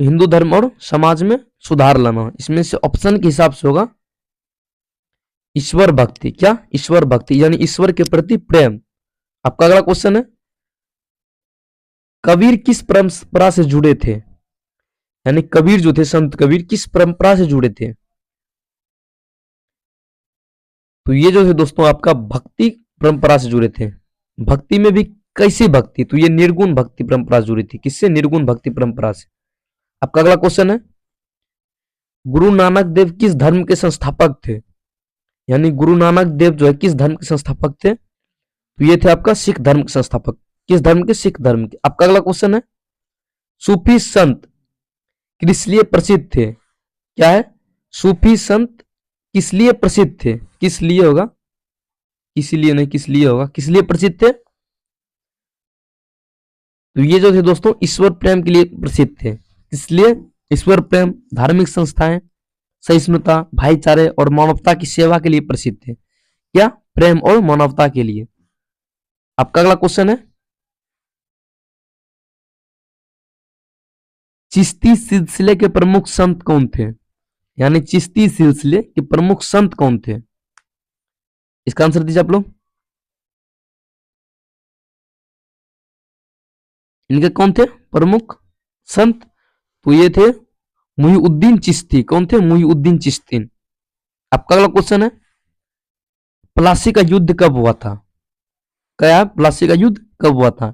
हिंदू धर्म और समाज में सुधार लाना। इसमें से ऑप्शन के हिसाब से होगा ईश्वर भक्ति। क्या? ईश्वर भक्ति, यानी ईश्वर के प्रति प्रेम। आपका अगला क्वेश्चन है, कबीर किस परंपरा से जुड़े थे? यानी कबीर जो थे, संत कबीर किस परंपरा से जुड़े थे? तो ये जो है दोस्तों आपका भक्ति परंपरा से जुड़े थे। भक्ति में भी कैसी भक्ति? तो ये निर्गुण भक्ति परंपरा से जुड़ी थी। किससे? निर्गुण भक्ति परंपरा से। आपका अगला क्वेश्चन है, गुरु नानक देव किस धर्म के संस्थापक थे? यानी गुरु नानक देव जो है किस धर्म के संस्थापक थे? तो ये थे आपका सिख धर्म के संस्थापक। किस धर्म के? सिख धर्म के। आपका अगला क्वेश्चन है, सूफी संत किस लिए प्रसिद्ध थे? क्या है? सूफी संत किस लिए प्रसिद्ध थे? किस लिए होगा? इसीलिए नहीं, किस लिए होगा? किस लिए प्रसिद्ध थे? तो ये जो थे दोस्तों ईश्वर प्रेम के लिए प्रसिद्ध थे। इसलिए ईश्वर प्रेम, धार्मिक संस्थाएं, सहिष्णुता, भाईचारे और मानवता की सेवा के लिए प्रसिद्ध थे। क्या? प्रेम और मानवता के लिए। आपका अगला क्वेश्चन है, चिश्ती सिलसिले के प्रमुख संत कौन थे? यानी चिश्ती सिलसिले के प्रमुख संत कौन थे? इसका आंसर दीजिए आप लोग। इनके कौन थे प्रमुख संत? तो ये थे मुहीउद्दीन चिश्ती। कौन थे? मुहीउद्दीन चिश्ती। आपका अगला क्वेश्चन है, प्लासी का युद्ध कब हुआ था? क्या? प्लासी का युद्ध कब हुआ था?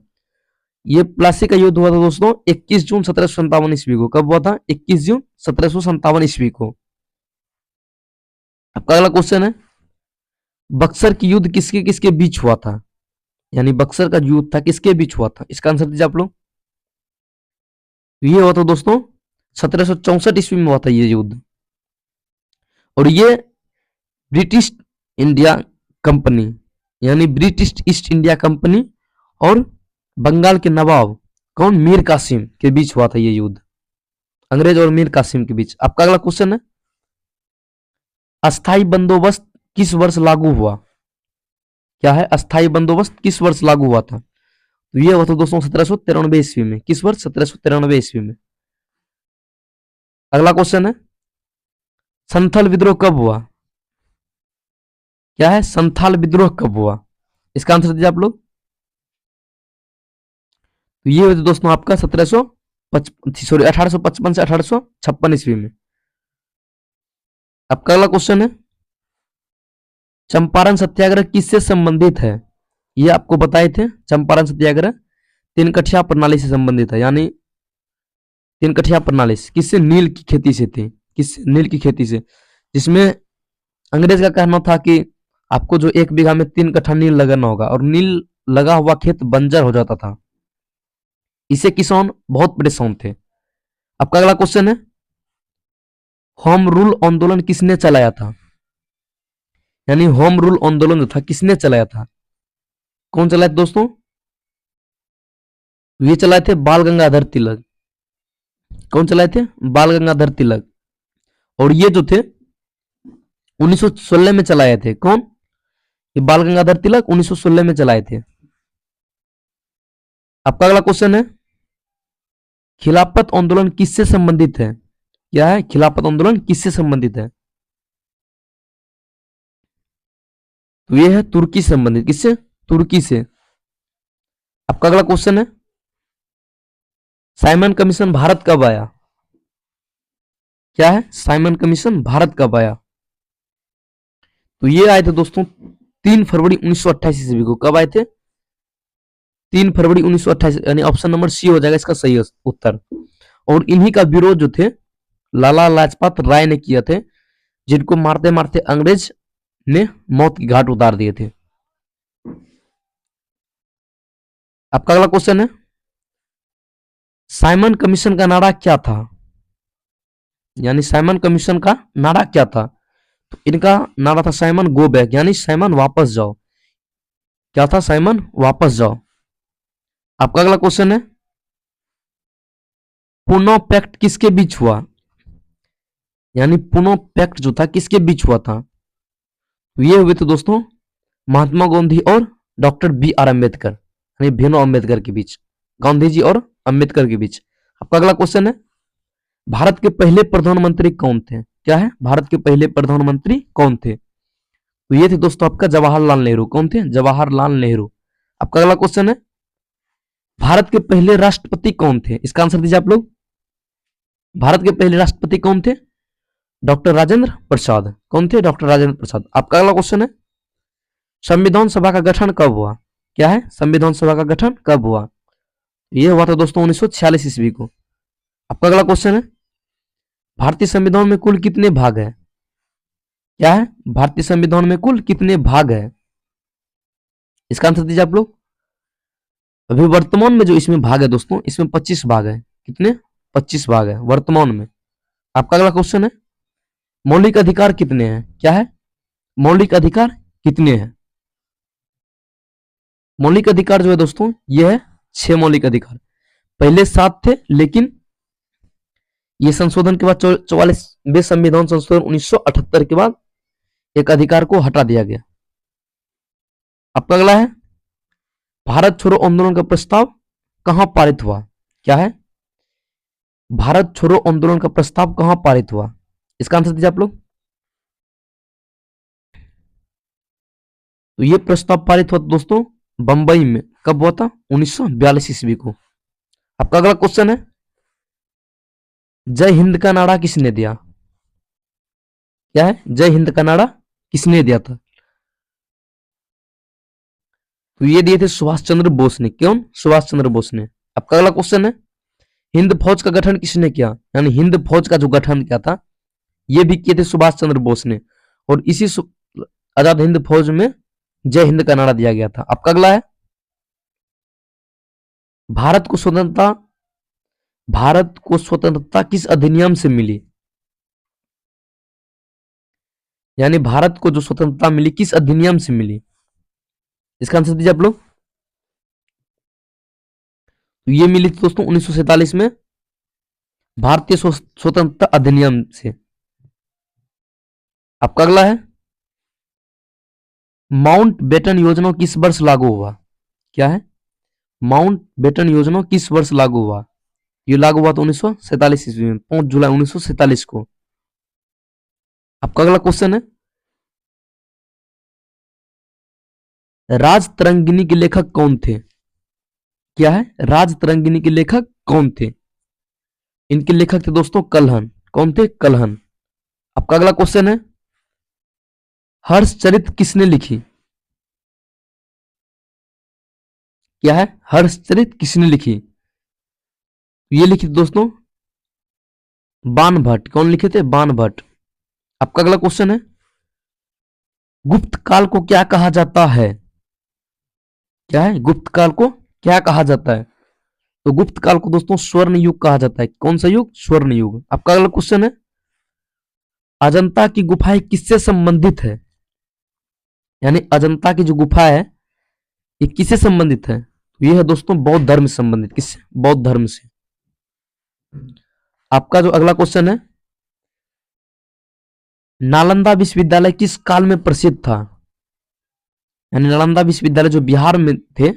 ये प्लासी का युद्ध हुआ था दोस्तों 21 जून 1757 ईस्वी को। कब हुआ था? 21 जून 1757 ईस्वी को। आपका अगला क्वेश्चन है, बक्सर की युद्ध किसके किसके बीच हुआ था? यानी बक्सर का युद्ध था किसके बीच हुआ था? इसका आंसर दीजिए आप लोग। ये हुआ था दोस्तों 1764 ईस्वी में हुआ था ये युद्ध, और ये ब्रिटिश इंडिया कंपनी, यानी ब्रिटिश ईस्ट इंडिया कंपनी और बंगाल के नवाब कौन? मीर कासिम के बीच हुआ था ये युद्ध, अंग्रेज और मीर कासिम के बीच। आपका अगला क्वेश्चन है, अस्थाई बंदोबस्त किस वर्ष लागू हुआ? क्या है? अस्थाई बंदोबस्त किस वर्ष लागू हुआ था? तो ये हुआ था दोस्तों 1793 ईस्वी में। किस वर्ष? 1793 ईस्वी में। अगला क्वेश्चन है, संथाल विद्रोह कब हुआ? क्या है? संथाल विद्रोह कब हुआ? इसका आंसर दीजिए आप लोग। तो ये हुआ दोस्तों आपका 1700 1855 से 1856 ईस्वी में। आपका अगला क्वेश्चन है, चंपारण सत्याग्रह किससे संबंधित है? ये आपको बताए थे, चंपारण सत्याग्रह तीन-कठिया प्रणाली से संबंधित है। यानी तीन-कठिया प्रणाली किससे? नील की खेती से थी। किससे? नील की खेती से, जिसमें अंग्रेज का कहना था कि आपको जो 1 बीघा में 3 कट्ठा नील लगाना होगा, और नील लगा हुआ खेत बंजर हो जाता था। इसे किसान बहुत परेशान थे। आपका अगला क्वेश्चन है, होम रूल आंदोलन किसने चलाया था? यानी होम रूल आंदोलन जो था किसने चलाया था? कौन चलाए थे दोस्तों? ये चलाए थे बाल गंगाधर तिलक। कौन चलाए थे? बाल गंगाधर तिलक। और ये जो थे 1916 में चलाए थे। कौन? ये बाल गंगाधर तिलक 1916 में चलाए थे। आपका अगला क्वेश्चन है, खिलाफत आंदोलन किससे संबंधित है? क्या है? खिलाफत आंदोलन किससे संबंधित है? तो ये है तुर्की से संबंधित। किससे? तुर्की से। आपका अगला क्वेश्चन है, साइमन कमीशन भारत कब आया? क्या है? साइमन कमीशन भारत कब आया? तो ये आए थे दोस्तों 3 फरवरी 1928 ईस्वी को। कब आए थे? 3 फरवरी 1928, यानी ऑप्शन नंबर सी हो जाएगा इसका सही उत्तर। और इन्हीं का विरोध जो थे लाला लाजपत राय ने किया थे, जिनको मारते मारते अंग्रेज ने मौत की घाट उतार दिए थे। आपका अगला क्वेश्चन है, साइमन कमीशन का नारा क्या था? यानी साइमन कमीशन का नारा क्या था? तो इनका नारा था साइमन गो बैक, यानी साइमन वापस जाओ। क्या था? साइमन वापस जाओ। आपका अगला क्वेश्चन है, पुनो पैक्ट किसके बीच हुआ? यानी पुनो पैक्ट जो था किसके बीच हुआ था? तो ये हुए थे दोस्तों महात्मा गांधी और डॉक्टर बी आर अम्बेडकर, यानी भीमराव अम्बेडकर के बीच, गांधी जी और अम्बेडकर के बीच। आपका अगला क्वेश्चन है, भारत के पहले प्रधानमंत्री कौन थे? क्या है? भारत के पहले प्रधानमंत्री कौन थे? तो ये थे दोस्तों आपका जवाहरलाल नेहरू। कौन थे? जवाहरलाल नेहरू। आपका अगला क्वेश्चन है, भारत के पहले राष्ट्रपति कौन थे? इसका आंसर दीजिए आप लोग। भारत के पहले राष्ट्रपति कौन थे? डॉक्टर राजेंद्र प्रसाद। कौन थे? डॉक्टर राजेंद्र प्रसाद। आपका अगला क्वेश्चन है, संविधान सभा का गठन कब हुआ? क्या है? संविधान सभा का गठन कब हुआ? यह हुआ था दोस्तों 1946 ईस्वी को। आपका अगला क्वेश्चन है, भारतीय संविधान में कुल कितने भाग है? क्या है? भारतीय संविधान में कुल कितने भाग है? इसका आंसर दीजिए आप लोग। अभी वर्तमान में जो इसमें भाग है दोस्तों, इसमें 25 भाग है। कितने? 25 भाग है वर्तमान में। आपका अगला क्वेश्चन है, मौलिक अधिकार कितने हैं? क्या है? मौलिक अधिकार कितने हैं? मौलिक अधिकार जो है दोस्तों ये है 6 मौलिक अधिकार। पहले 7 थे, लेकिन ये संशोधन के बाद 44वें संविधान संशोधन 1978 के बाद एक अधिकार को हटा दिया गया। आपका अगला है, भारत छोड़ो आंदोलन का प्रस्ताव कहां पारित हुआ? क्या है? भारत छोड़ो आंदोलन का प्रस्ताव कहां पारित हुआ? इसका आंसर दीजिए आप लोग। तो ये प्रस्ताव पारित हुआ दोस्तों बंबई में। कब हुआ था? 1942 ईस्वी को। आपका अगला क्वेश्चन है, जय हिंद का नारा किसने दिया? क्या है? जय हिंद का नारा किसने दिया था? तो ये दिए थे सुभाष चंद्र बोस ने। कौन? सुभाष चंद्र बोस ने। आपका अगला क्वेश्चन है, हिंद फौज का गठन किसने किया? यानी हिंद फौज का जो गठन किया था ये भी किए थे सुभाष चंद्र बोस ने, और इसी आजाद हिंद फौज में जय हिंद का नारा दिया गया था। आपका अगला है, भारत को स्वतंत्रता किस अधिनियम से मिली? यानी भारत को जो स्वतंत्रता मिली किस अधिनियम से मिली? इसका आंसर दीजिए आप लोग। तो ये मिली थी दोस्तों 1947 में भारतीय स्वतंत्रता अधिनियम से। आपका अगला है, माउंट बेटन योजना किस वर्ष लागू हुआ? क्या है? माउंट बेटन योजना किस वर्ष लागू हुआ? ये लागू हुआ था 1947 ईस्वी में, 5 जुलाई 1947 को। आपका अगला क्वेश्चन है, राज तरंगिणी के लेखक कौन थे? क्या है? राज तरंगिणी के लेखक कौन थे? इनके लेखक थे दोस्तों कल्हण। कौन थे? कल्हण। आपका अगला क्वेश्चन है, हर्षचरित किसने लिखी? क्या है? हर्षचरित किसने लिखी? ये लिखी थी दोस्तों बाणभट्ट। कौन लिखे थे? बाणभट्ट। आपका अगला क्वेश्चन है, गुप्त काल को क्या कहा जाता है? क्या है? गुप्त काल को क्या कहा जाता है? तो गुप्त काल को दोस्तों स्वर्ण युग कहा जाता है। कौन सा युग? स्वर्ण युग। आपका अगला क्वेश्चन है, अजंता की गुफाएं किससे संबंधित है? यानी अजंता की जो गुफा है ये किससे संबंधित है? तो ये है दोस्तों बौद्ध धर्म से संबंधित। किससे? बौद्ध धर्म से। आपका जो अगला क्वेश्चन है, नालंदा विश्वविद्यालय किस काल में प्रसिद्ध था? यानी नालंदा विश्वविद्यालय जो बिहार में थे,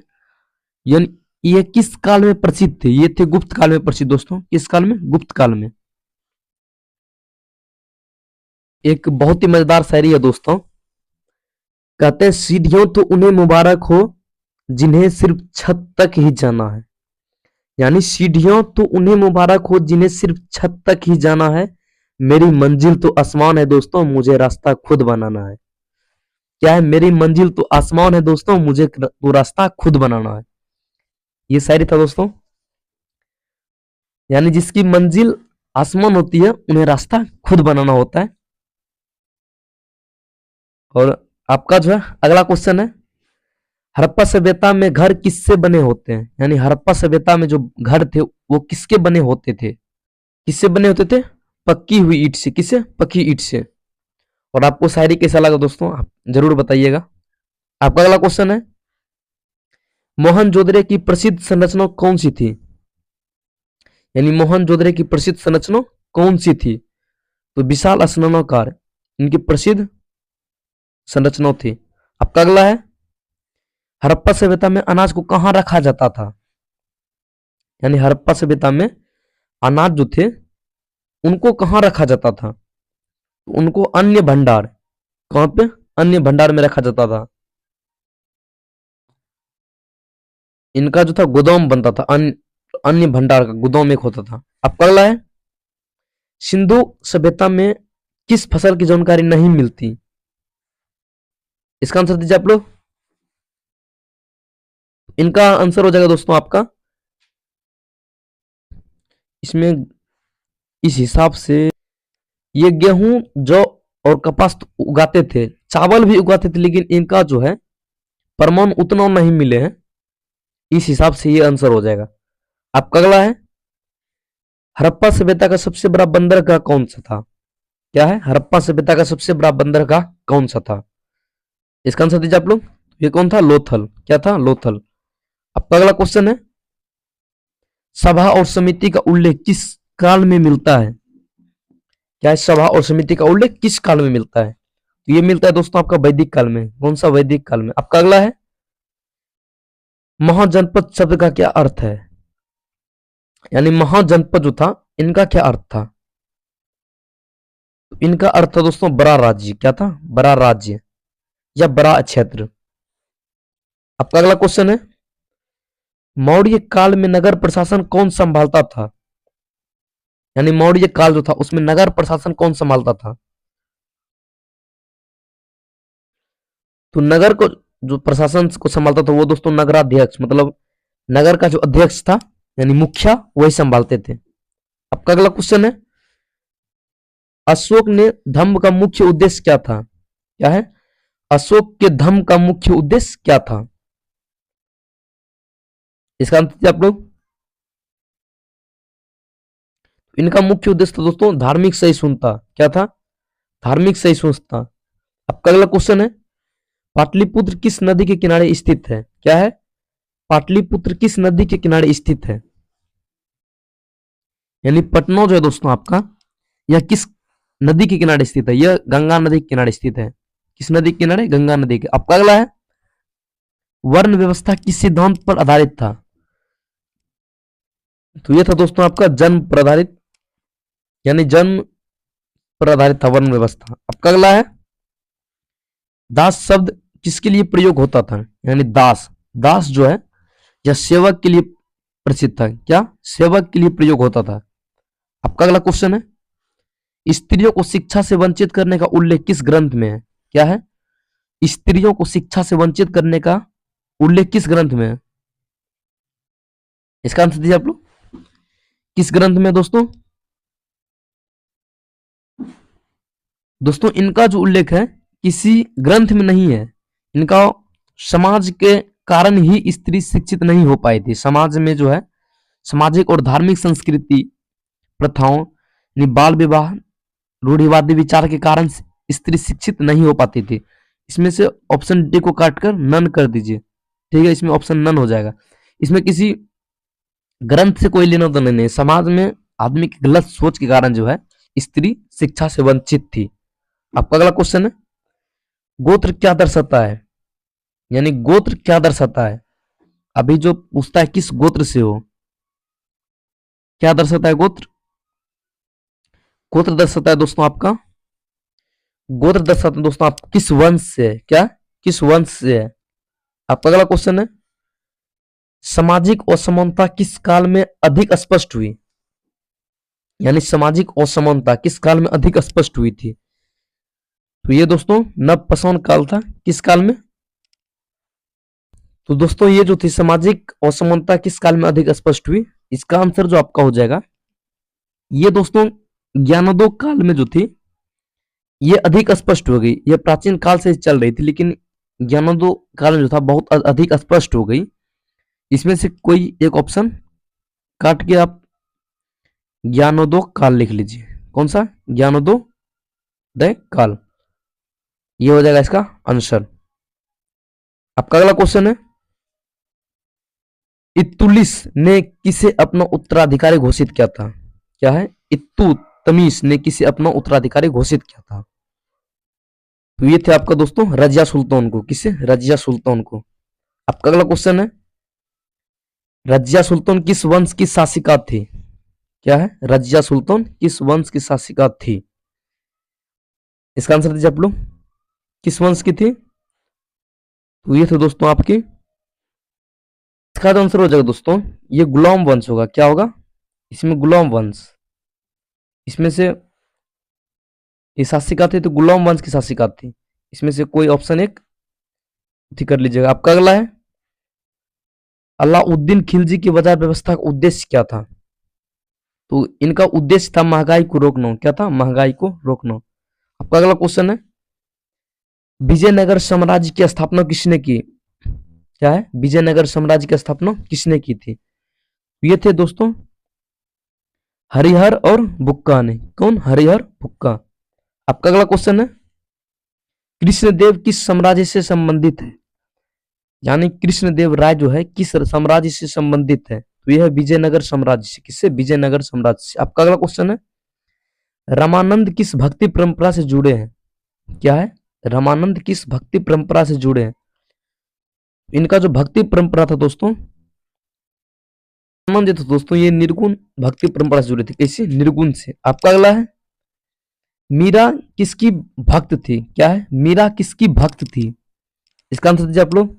यानी ये किस काल में प्रसिद्ध थे? ये थे गुप्त काल में प्रसिद्ध दोस्तों। किस काल में? गुप्त काल में। एक बहुत ही मजेदार शायरी है दोस्तों, कहते हैं सीढ़ियों तो उन्हें मुबारक हो जिन्हें सिर्फ छत तक ही जाना है। यानी सीढ़ियों तो उन्हें मुबारक हो जिन्हें सिर्फ छत तक ही जाना है, मेरी मंजिल तो आसमान है दोस्तों, मुझे रास्ता खुद बनाना है। क्या है? मेरी मंजिल तो आसमान है दोस्तों, मुझे तो रास्ता खुद बनाना है। ये शायरी था दोस्तों। यानी जिसकी मंजिल आसमान होती है उन्हें रास्ता खुद बनाना होता है। और आपका जो है अगला क्वेश्चन है, हड़प्पा सभ्यता में घर किससे बने होते हैं? यानी हड़प्पा सभ्यता में जो घर थे वो किसके बने होते थे? किससे बने होते थे? पक्की हुई ईंट से। किससे? पक्की ईंट से। और आपको शायरी कैसा लगा दोस्तों आप जरूर बताइएगा। आपका अगला क्वेश्चन है, मोहनजोदड़ो की प्रसिद्ध संरचना कौन सी थी? यानी मोहनजोदड़ो की प्रसिद्ध संरचना कौन सी थी? तो विशाल स्नानागार इनकी प्रसिद्ध संरचना थी। आपका अगला है, हड़प्पा सभ्यता में अनाज को कहां रखा जाता था? यानी हड़प्पा सभ्यता में अनाज जो थे उनको कहां रखा जाता था? तो उनको अन्य भंडार। कहां पे? अन्य भंडार में रखा जाता था। इनका जो था गोदाम बनता था, अन्य भंडार का गोदाम एक होता था। आपका अगला है, सिंधु सभ्यता में किस फसल की जानकारी नहीं मिलती? इसका आंसर दीजिए आप लोग। इनका आंसर हो जाएगा दोस्तों आपका, इसमें इस हिसाब से ये गेहूं जौ और कपास तो उगाते थे, चावल भी उगाते थे, लेकिन इनका जो है प्रमाण उतना नहीं मिले हैं। इस हिसाब से ये आंसर हो जाएगा। आपका अगला है, हड़प्पा सभ्यता का सबसे बड़ा बंदरगाह कौन सा था? क्या है? हड़प्पा सभ्यता का सबसे बड़ा बंदरगाह कौन सा था? इसका आंसर दीजिए आप लोग। ये कौन था? लोथल। क्या था? लोथल। आपका अगला क्वेश्चन है, सभा और समिति का उल्लेख किस काल में मिलता है? क्या है? सभा और समिति का उल्लेख किस काल में मिलता है? तो ये मिलता है दोस्तों आपका वैदिक काल में। कौन सा? वैदिक काल में। आपका अगला है, महाजनपद शब्द का क्या अर्थ है? यानी महाजनपद जो था इनका क्या अर्थ था? तो इनका अर्थ था दोस्तों बड़ा राज्य। क्या था? बड़ा राज्य या बड़ा क्षेत्र। आपका अगला क्वेश्चन है, मौर्य काल में नगर प्रशासन कौन संभालता था? यानी मौर्य काल जो था उसमें नगर प्रशासन कौन संभालता था? तो नगर को जो प्रशासन को संभालता था वो दोस्तों नगराध्यक्ष, मतलब नगर का जो अध्यक्ष था यानी मुखिया वही संभालते थे। आपका अगला क्वेश्चन है, अशोक ने धम्म का मुख्य उद्देश्य क्या था? क्या है? अशोक के धम्म का मुख्य उद्देश्य क्या था? इसका आंसर आप लोग। इनका मुख्य उद्देश्य था दोस्तों धार्मिक सहिष्णुता। क्या था? धार्मिक सहिष्णुता। आपका अगला क्वेश्चन है, पाटलिपुत्र किस नदी के किनारे स्थित है? क्या है? पाटलिपुत्र किस नदी के किनारे स्थित है? यानी पटना जो है दोस्तों आपका यह किस नदी के किनारे स्थित है? यह गंगा नदी के किनारे स्थित है। किस नदी के किनारे? गंगा नदी के। आपका अगला है, वर्ण व्यवस्था किस सिद्धांत पर आधारित था? तो यह था दोस्तों आपका जन्म पर आधारित, यानी जन्म पर आधारित था वर्ण व्यवस्था। आपका अगला है, दास शब्द किसके लिए प्रयोग होता था? यानी दास, दास जो है यह सेवक के लिए प्रसिद्ध था। क्या? सेवक के लिए प्रयोग होता था। आपका अगला क्वेश्चन है, स्त्रियों को शिक्षा से वंचित करने का उल्लेख किस ग्रंथ में है? क्या है? स्त्रियों को शिक्षा से वंचित करने का उल्लेख किस ग्रंथ में है? इसका आंसर दीजिए आप लोग, किस ग्रंथ में दोस्तों? दोस्तों इनका जो उल्लेख है किसी ग्रंथ में नहीं है। इनका समाज के कारण ही स्त्री शिक्षित नहीं हो पाई थी। समाज में जो है सामाजिक और धार्मिक संस्कृति, प्रथाओं, बाल विवाह, रूढ़िवादी विचार के कारण स्त्री शिक्षित नहीं हो पाती थी। इसमें से ऑप्शन डी को काटकर नन कर दीजिए, ठीक है, इसमें ऑप्शन नन हो जाएगा। इसमें किसी ग्रंथ से कोई लेना देना नहीं, समाज में आदमी की गलत सोच के कारण जो है स्त्री शिक्षा से वंचित थी। आपका अगला क्वेश्चन है, गोत्र क्या दर्शाता है? यानी गोत्र क्या दर्शाता है? अभी जो पूछता है किस गोत्र से हो, क्या दर्शाता है गोत्र? गोत्र दर्शाता है दोस्तों आपका, गोत्र दर्शाता है दोस्तों आप किस वंश से है। क्या? किस वंश से है। आपका अगला क्वेश्चन है, सामाजिक असमानता किस काल में अधिक स्पष्ट हुई? यानी सामाजिक असमानता किस काल में अधिक स्पष्ट हुई थी? तो ये दोस्तों नवपाषाण काल था। किस काल में? तो दोस्तों ये जो थी सामाजिक असमानता किस काल में अधिक स्पष्ट हुई, इसका आंसर जो आपका हो जाएगा, ये दोस्तों ज्ञानोदय काल में जो थी ये अधिक स्पष्ट हो गई। ये प्राचीन काल से चल रही थी लेकिन ज्ञानोदय काल जो था बहुत अधिक स्पष्ट हो गई। इसमें से कोई एक ऑप्शन काट के आप ज्ञानोदय काल लिख लीजिए। कौन सा? ज्ञानोदय काल, ये हो जाएगा इसका आंसर। आपका अगला क्वेश्चन है, इत्तुलिस ने किसे अपना उत्तराधिकारी घोषित किया था? क्या है? इत्तुतमिश ने किसे अपना उत्तराधिकारी घोषित किया था? तो ये थे आपका दोस्तों रजिया सुल्तान को। किसे? रजिया सुल्तान को। आपका अगला क्वेश्चन है, रजिया सुल्तान किस वंश की शासिका थी? क्या है? रजिया सुल्तान किस वंश की शासिका थी? इसका आंसर दीजिए आप लोग, किस वंश की थी? तो ये थे दोस्तों आपकी, इसका आंसर हो जाएगा दोस्तों ये गुलाम वंश होगा। क्या होगा इसमें? गुलाम वंश। इसमें से ये शासिका थी तो गुलाम वंश की शासिका थी। इसमें से कोई ऑप्शन एक ठीक कर लीजिएगा। आपका अगला है, अलाउद्दीन खिलजी की बाजार व्यवस्था का उद्देश्य क्या था? तो इनका उद्देश्य था महंगाई को रोकना। क्या था? महंगाई को रोकना। आपका अगला क्वेश्चन है, विजयनगर साम्राज्य की स्थापना किसने की? क्या है? विजयनगर साम्राज्य की स्थापना किसने की थी? ये थे दोस्तों हरिहर और बुक्का ने। कौन? हरिहर बुक्का। आपका अगला क्वेश्चन है, कृष्णदेव किस साम्राज्य से संबंधित है? यानी कृष्णदेव राय जो है किस साम्राज्य से संबंधित है? तो यह है विजयनगर साम्राज्य से। किससे? विजयनगर साम्राज्य से। आपका अगला क्वेश्चन है, रामानंद किस भक्ति परंपरा से जुड़े हैं? क्या है? रामानंद किस भक्ति परंपरा से जुड़े हैं? इनका जो भक्ति परंपरा था दोस्तों, रामानंद तो दोस्तों ये निर्गुण भक्ति परंपरा से जुड़े थे। कैसे? निर्गुण से। आपका अगला है, मीरा किसकी भक्त थी? क्या है? मीरा किसकी भक्त थी? इसका आंसर दीजिए आप लोग,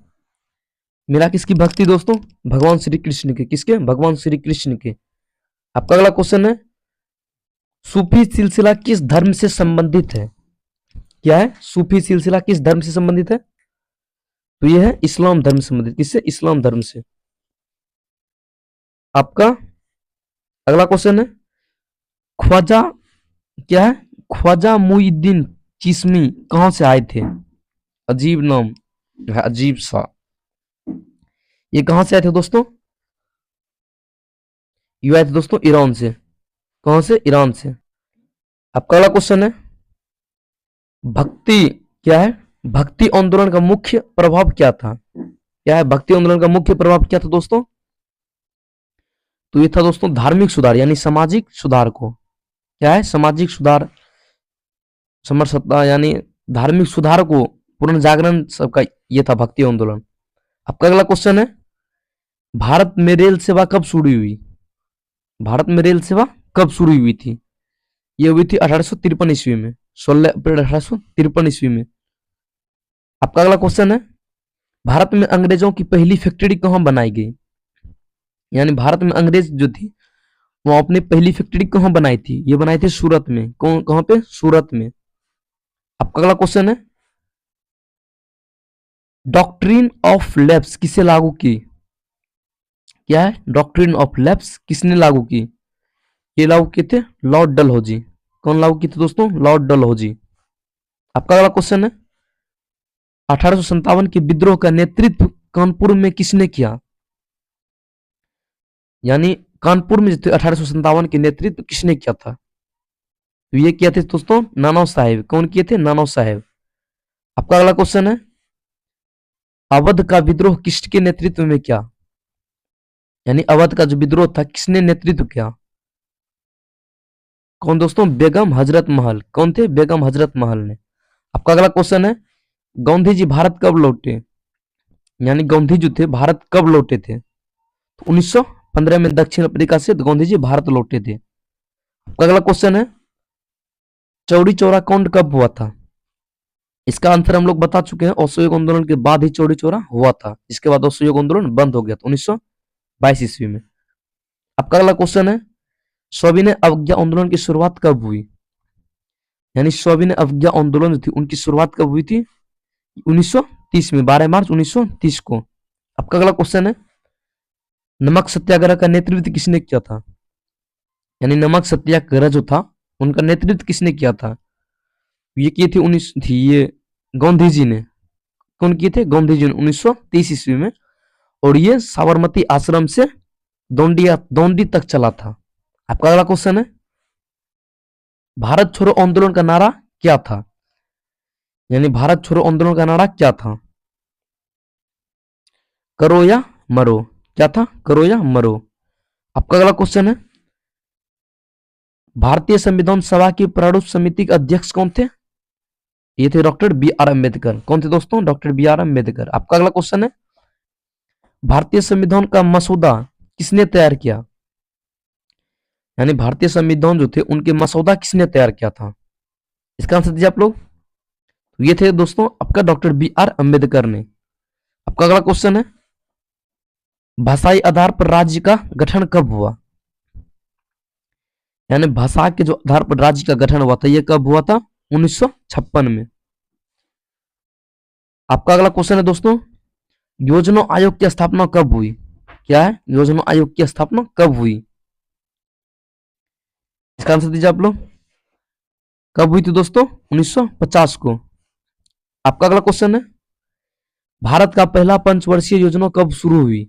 मीरा किसकी भक्त थी दोस्तों? भगवान श्री कृष्ण के। किसके? भगवान श्री कृष्ण के। आपका अगला क्वेश्चन है, सूफी सिलसिला किस धर्म से संबंधित है? क्या है? सूफी सिलसिला किस धर्म से संबंधित है? तो यह है इस्लाम धर्म से संबंधित। किससे? इस्लाम धर्म से। आपका अगला क्वेश्चन है, ख्वाजा क्या है? ख्वाजा मुईउद्दीन चिश्ती कहां से आए थे? अजीब नाम है, अजीब सा। ये कहां से आए थे दोस्तों? ये आए थे दोस्तों ईरान से। कहां से? ईरान से। आपका अगला क्वेश्चन है, भक्ति क्या है? भक्ति आंदोलन का मुख्य प्रभाव क्या था? क्या है? भक्ति आंदोलन का मुख्य प्रभाव क्या था दोस्तों? तो ये था दोस्तों धार्मिक सुधार यानी सामाजिक सुधार को। क्या है? सामाजिक सुधार, समरसता यानी धार्मिक सुधार को पुनर्जागरण सबका ये था भक्ति आंदोलन। आपका अगला क्वेश्चन है, भारत में रेल सेवा कब शुरू हुई? भारत में रेल सेवा कब शुरू हुई थी? ये हुई थी 1853 ईस्वी में, 16 अप्रैल 1853 ईस्वी में। आपका अगला क्वेश्चन है, भारत में अंग्रेजों की पहली फैक्ट्री कहां बनाई गई? यानी भारत में अंग्रेज जो थी वो अपनी पहली फैक्ट्री कहाँ बनाई थी? ये बनाई थी सूरत में। कौन, कहाँ पे? सूरत में। आपका अगला क्वेश्चन है, डॉक्ट्रिन ऑफ लेब्स किसे लागू की? क्या है? डॉक्ट्रिन ऑफ लेब्स किसने लागू की? ये लागू किए थे लॉर्ड डलहौजी। कौन लागू किए थे दोस्तों? लॉर्ड डलहौजी। आपका अगला क्वेश्चन है, 1857 के विद्रोह का नेतृत्व कानपुर में किसने किया? यानी कानपुर में 1857 के नेतृत्व किसने किया था? तो ये किया थे दोस्तों नाना साहेब। कौन किए थे? नाना साहेब। आपका अगला क्वेश्चन है, अवध का विद्रोह किसके नेतृत्व में किया? यानी अवध का जो विद्रोह था किसने नेतृत्व किया? कौन दोस्तों? बेगम हजरत महल। कौन थे? बेगम हजरत महल ने। आपका अगला क्वेश्चन है, गांधी जी भारत कब लौटे? यानी गांधी जो थे भारत कब लौटे थे? तो 1915 में दक्षिण अफ्रीका से गांधी जी भारत लौटे थे। आपका अगला क्वेश्चन है, चौरी चौरा कांड कब हुआ था? इसका आंसर हम लोग बता चुके हैं, असहयोग आंदोलन के बाद ही चौरी चौरा हुआ था। इसके बाद असहयोग आंदोलन बंद हो गया था 1922 ईस्वी में। आपका अगला क्वेश्चन है, सविनय अवज्ञा आंदोलन की शुरुआत कब हुई? यानी सविनय अवज्ञा आंदोलन थी उनकी शुरुआत कब हुई थी? 1930 में, 12 मार्च 1930 को। आपका अगला क्वेश्चन है, नमक सत्याग्रह का नेतृत्व किसने किया था? यानी नमक सत्याग्रह जो था उनका नेतृत्व किसने किया था? ये किए थे 19 थी ये गांधी जी ने। कौन किए थे? गांधी जी ने 1930 ईस्वी में। और ये साबरमती आश्रम से दौंडी तक चला था। आपका अगला क्वेश्चन है, भारत छोड़ो आंदोलन का नारा क्या था? यानी भारत छोड़ो आंदोलन का नारा क्या था? करो या मरो। क्या था? करो या मरो। आपका अगला क्वेश्चन है, भारतीय संविधान सभा की प्रारूप समिति के अध्यक्ष कौन थे? ये थे डॉक्टर बी आर अम्बेडकर। कौन थे दोस्तों? Doctor B R Ambedkar. आपका अगला क्वेश्चन है, भारतीय संविधान का मसौदा किसने तैयार किया? यानी भारतीय संविधान जो थे उनके मसौदा किसने तैयार किया था? इसका आंसर दीजिए आप लोग। तो ये थे दोस्तों आपका डॉक्टर बी आर अम्बेडकर ने। आपका अगला क्वेश्चन है, भाषाई आधार पर राज्य का गठन कब हुआ? यानी भाषा के जो आधार पर राज्य का गठन हुआ था ये कब हुआ था? 1956 में। आपका अगला क्वेश्चन है दोस्तों, योजना आयोग की स्थापना कब हुई? क्या है? योजना आयोग की स्थापना कब हुई? इसका आंसर दीजिए आप लोग। कब हुई थी दोस्तों? 1950 को। आपका अगला क्वेश्चन है, भारत का पहला पंचवर्षीय योजना कब शुरू हुई?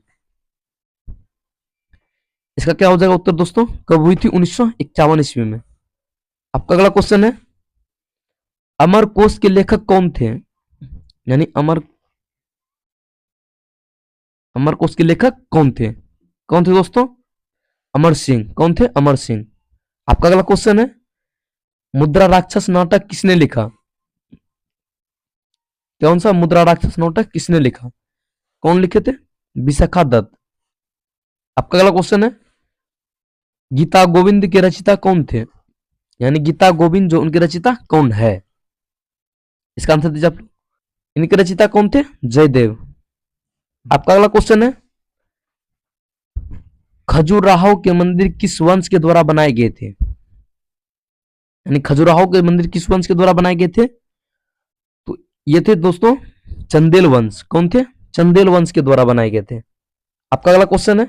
इसका क्या हो जाएगा उत्तर दोस्तों? कब हुई थी? 1951 ईस्वी में। आपका अगला क्वेश्चन है, अमर कोश के लेखक कौन थे? यानी अमर कोश के लेखक कौन थे? कौन थे दोस्तों? अमर सिंह। कौन थे? अमर सिंह। आपका अगला क्वेश्चन है, मुद्रा राक्षस नाटक किसने लिखा? कौन सा मुद्रा राक्षस नाटक किसने लिखा? कौन लिखे थे? विशाखा दत्त। आपका अगला क्वेश्चन है, गीता गोविंद के रचिता कौन थे? यानी गीता गोविंद जो उनके रचिता कौन है? इसका आंसर दीजिए आप। इनके रचिता कौन थे? जयदेव। आपका अगला क्वेश्चन है, खजुराहो के मंदिर किस वंश के द्वारा बनाए गए थे? यानी खजुराहो के मंदिर किस वंश के द्वारा बनाए गए थे? तो ये थे दोस्तों चंदेल वंश। कौन थे? चंदेल वंश के द्वारा बनाए गए थे। आपका अगला क्वेश्चन है,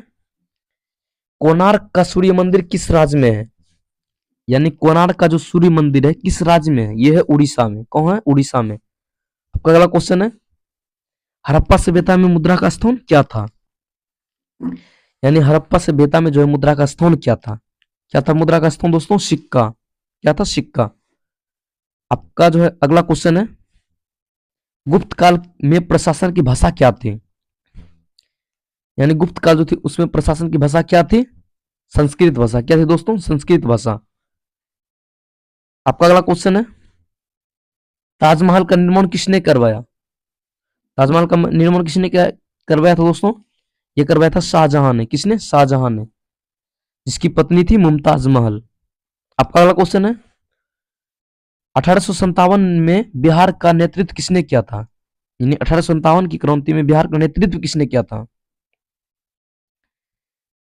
कोणार्क का सूर्य मंदिर किस राज्य में है? यानी कोणार्क का जो सूर्य मंदिर है किस राज्य में है? यह है उड़ीसा में। कौन है? उड़ीसा में। आपका अगला क्वेश्चन है, हड़प्पा सभ्यता में मुद्रा का स्थान क्या था? यानी हड़प्पा सभ्यता में जो है मुद्रा का स्थान क्या था? क्या था मुद्रा का स्थान दोस्तों? सिक्का। क्या था? सिक्का। आपका जो है अगला क्वेश्चन है, गुप्त काल में प्रशासन की भाषा क्या थी? यानी गुप्त काल जो थी उसमें प्रशासन की भाषा क्या थी? संस्कृत भाषा। क्या थी दोस्तों? संस्कृत भाषा। आपका अगला क्वेश्चन है, ताजमहल का निर्माण किसने करवाया? ताजमहल का निर्माण किसने क्या करवाया था दोस्तों? ये करवाया था शाहजहां ने। किसने? शाहजहां ने, जिसकी पत्नी थी मुमताज महल। आपका अगला क्वेश्चन है, 1857 में बिहार का नेतृत्व किसने किया था? यानी 1857 की क्रांति में बिहार का नेतृत्व किसने किया था?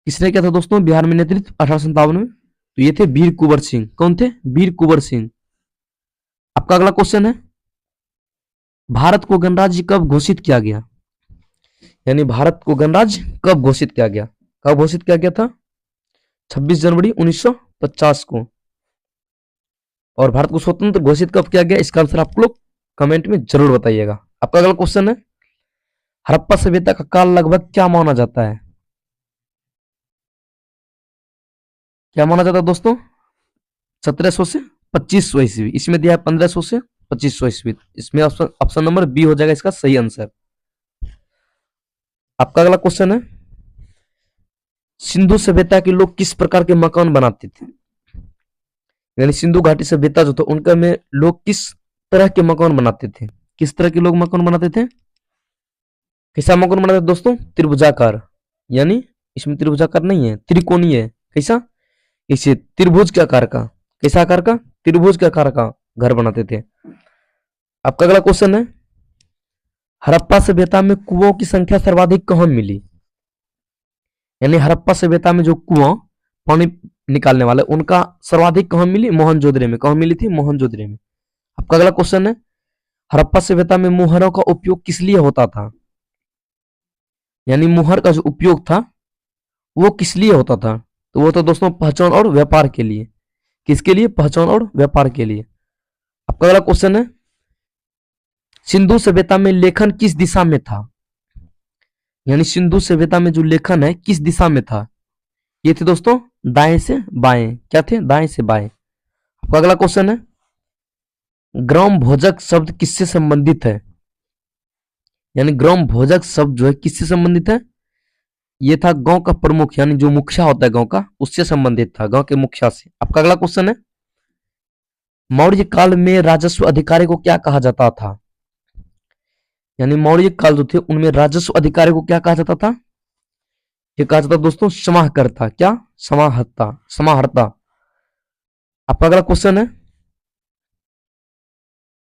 किसने किया था दोस्तों बिहार में नेतृत्व 1857 में? तो ये थे वीर कुंवर सिंह। कौन थे? वीर कुंवर सिंह। आपका अगला क्वेश्चन है, भारत को गणराज्य कब घोषित किया गया? यानी भारत को गणराज्य कब घोषित किया गया? कब घोषित किया गया था? 26 जनवरी 1950 को। और भारत को स्वतंत्र घोषित कब किया गया? इसका आंसर आप लोग कमेंट में जरूर बताइएगा। आपका अगला क्वेश्चन है, हड़प्पा सभ्यता का काल लगभग क्या माना जाता है? क्या माना जाता है दोस्तों? 1700 से 2500 ईस्वी। इसमें दिया है 1500 से 2500 ईस्वी। इसमें ऑप्शन नंबर बी हो जाएगा इसका सही आंसर। आपका अगला क्वेश्चन है, सिंधु सभ्यता के लोग किस प्रकार के मकान बनाते थे? यानी सिंधु घाटी सभ्यता जो था उनका में लोग किस तरह के मकान बनाते थे? किस तरह के लोग मकान बनाते थे? कैसा मकान बनाते थे दोस्तों? त्रिभुजाकार। यानी इसमें त्रिभुजाकार नहीं है, त्रिकोणीय है। कैसा? इसे त्रिभुज के आकार का। कैसा आकार का? त्रिभुज के आकार का घर बनाते थे। आपका अगला क्वेश्चन है, हड़प्पा सभ्यता में कुओं की संख्या सर्वाधिक कहां मिली? यानी हड़प्पा सभ्यता में जो कुआं पानी निकालने वाले उनका सर्वाधिक कहां मिली? मोहनजोदड़ो में। कहां मिली थी? मोहनजोदड़ो में। आपका अगला क्वेश्चन है, हड़प्पा सभ्यता में मुहरों का उपयोग किस लिए होता था? यानी मुहर का जो उपयोग था वो किस लिए होता था? तो वो था दोस्तों पहचान और व्यापार के लिए। किसके लिए? पहचान और व्यापार के लिए। आपका अगला क्वेश्चन है, सिंधु सभ्यता में लेखन किस दिशा में था? यानी सिंधु सभ्यता में जो लेखन है किस दिशा में था? ये थे दोस्तों दाएं से बाएं। क्या थे? दाएं से बाएं। आपका अगला क्वेश्चन है, ग्राम भोजक शब्द किससे संबंधित है? यानी ग्राम भोजक शब्द जो है किससे संबंधित है? ये था गांव का प्रमुख, यानी जो मुखिया होता है गांव का, उससे संबंधित था, गांव के मुखिया से। आपका अगला क्वेश्चन है, मौर्य काल में राजस्व अधिकारी को क्या कहा जाता था? यानी मौर्य काल जो थे उनमें राजस्व अधिकारी को क्या कहा जाता था? ये कहा जाता दोस्तों समाहर्ता। क्या? समाहर्ता। समाहर्ता। आपका अगला क्वेश्चन है,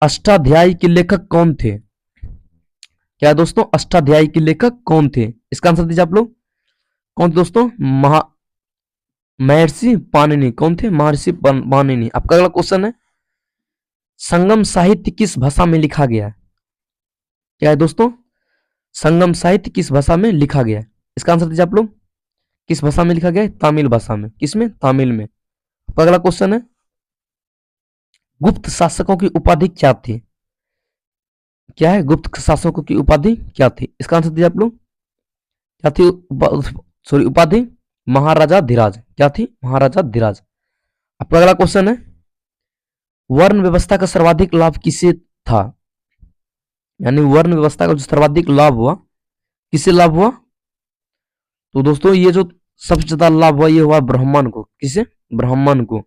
अष्टाध्यायी के लेखक कौन थे? क्या है दोस्तों? अष्टाध्यायी के लेखक कौन थे? इसका आंसर दीजिए आप लोग। कौन थे दोस्तों? महर्षि पाणिनि। कौन थे? महर्षि पाणिनि। आपका अगला क्वेश्चन है, संगम साहित्य किस भाषा में लिखा गया है? क्या है दोस्तों? संगम साहित्य किस भाषा में लिखा गया है? इसका आंसर दीजिए आप लोग। किस भाषा में लिखा गया है? तमिल भाषा में। किसमें? तमिल में। आपका अगला क्वेश्चन है, गुप्त शासकों की उपाधि क्या थी? क्या है? गुप्त शासकों की उपाधि क्या थी? इसका आंसर दीजिए आप लोग। क्या थी? सॉरी, उपाधि महाराजा धीराज। क्या थी? महाराजा धीराज। आपका अगला क्वेश्चन है, वर्ण व्यवस्था का सर्वाधिक लाभ किसे था? यानी वर्ण व्यवस्था का जो सर्वाधिक लाभ हुआ किसे लाभ हुआ? तो दोस्तों ये जो सबसे ज्यादा लाभ हुआ ये हुआ ब्राह्मण को। किसे? ब्राह्मण को।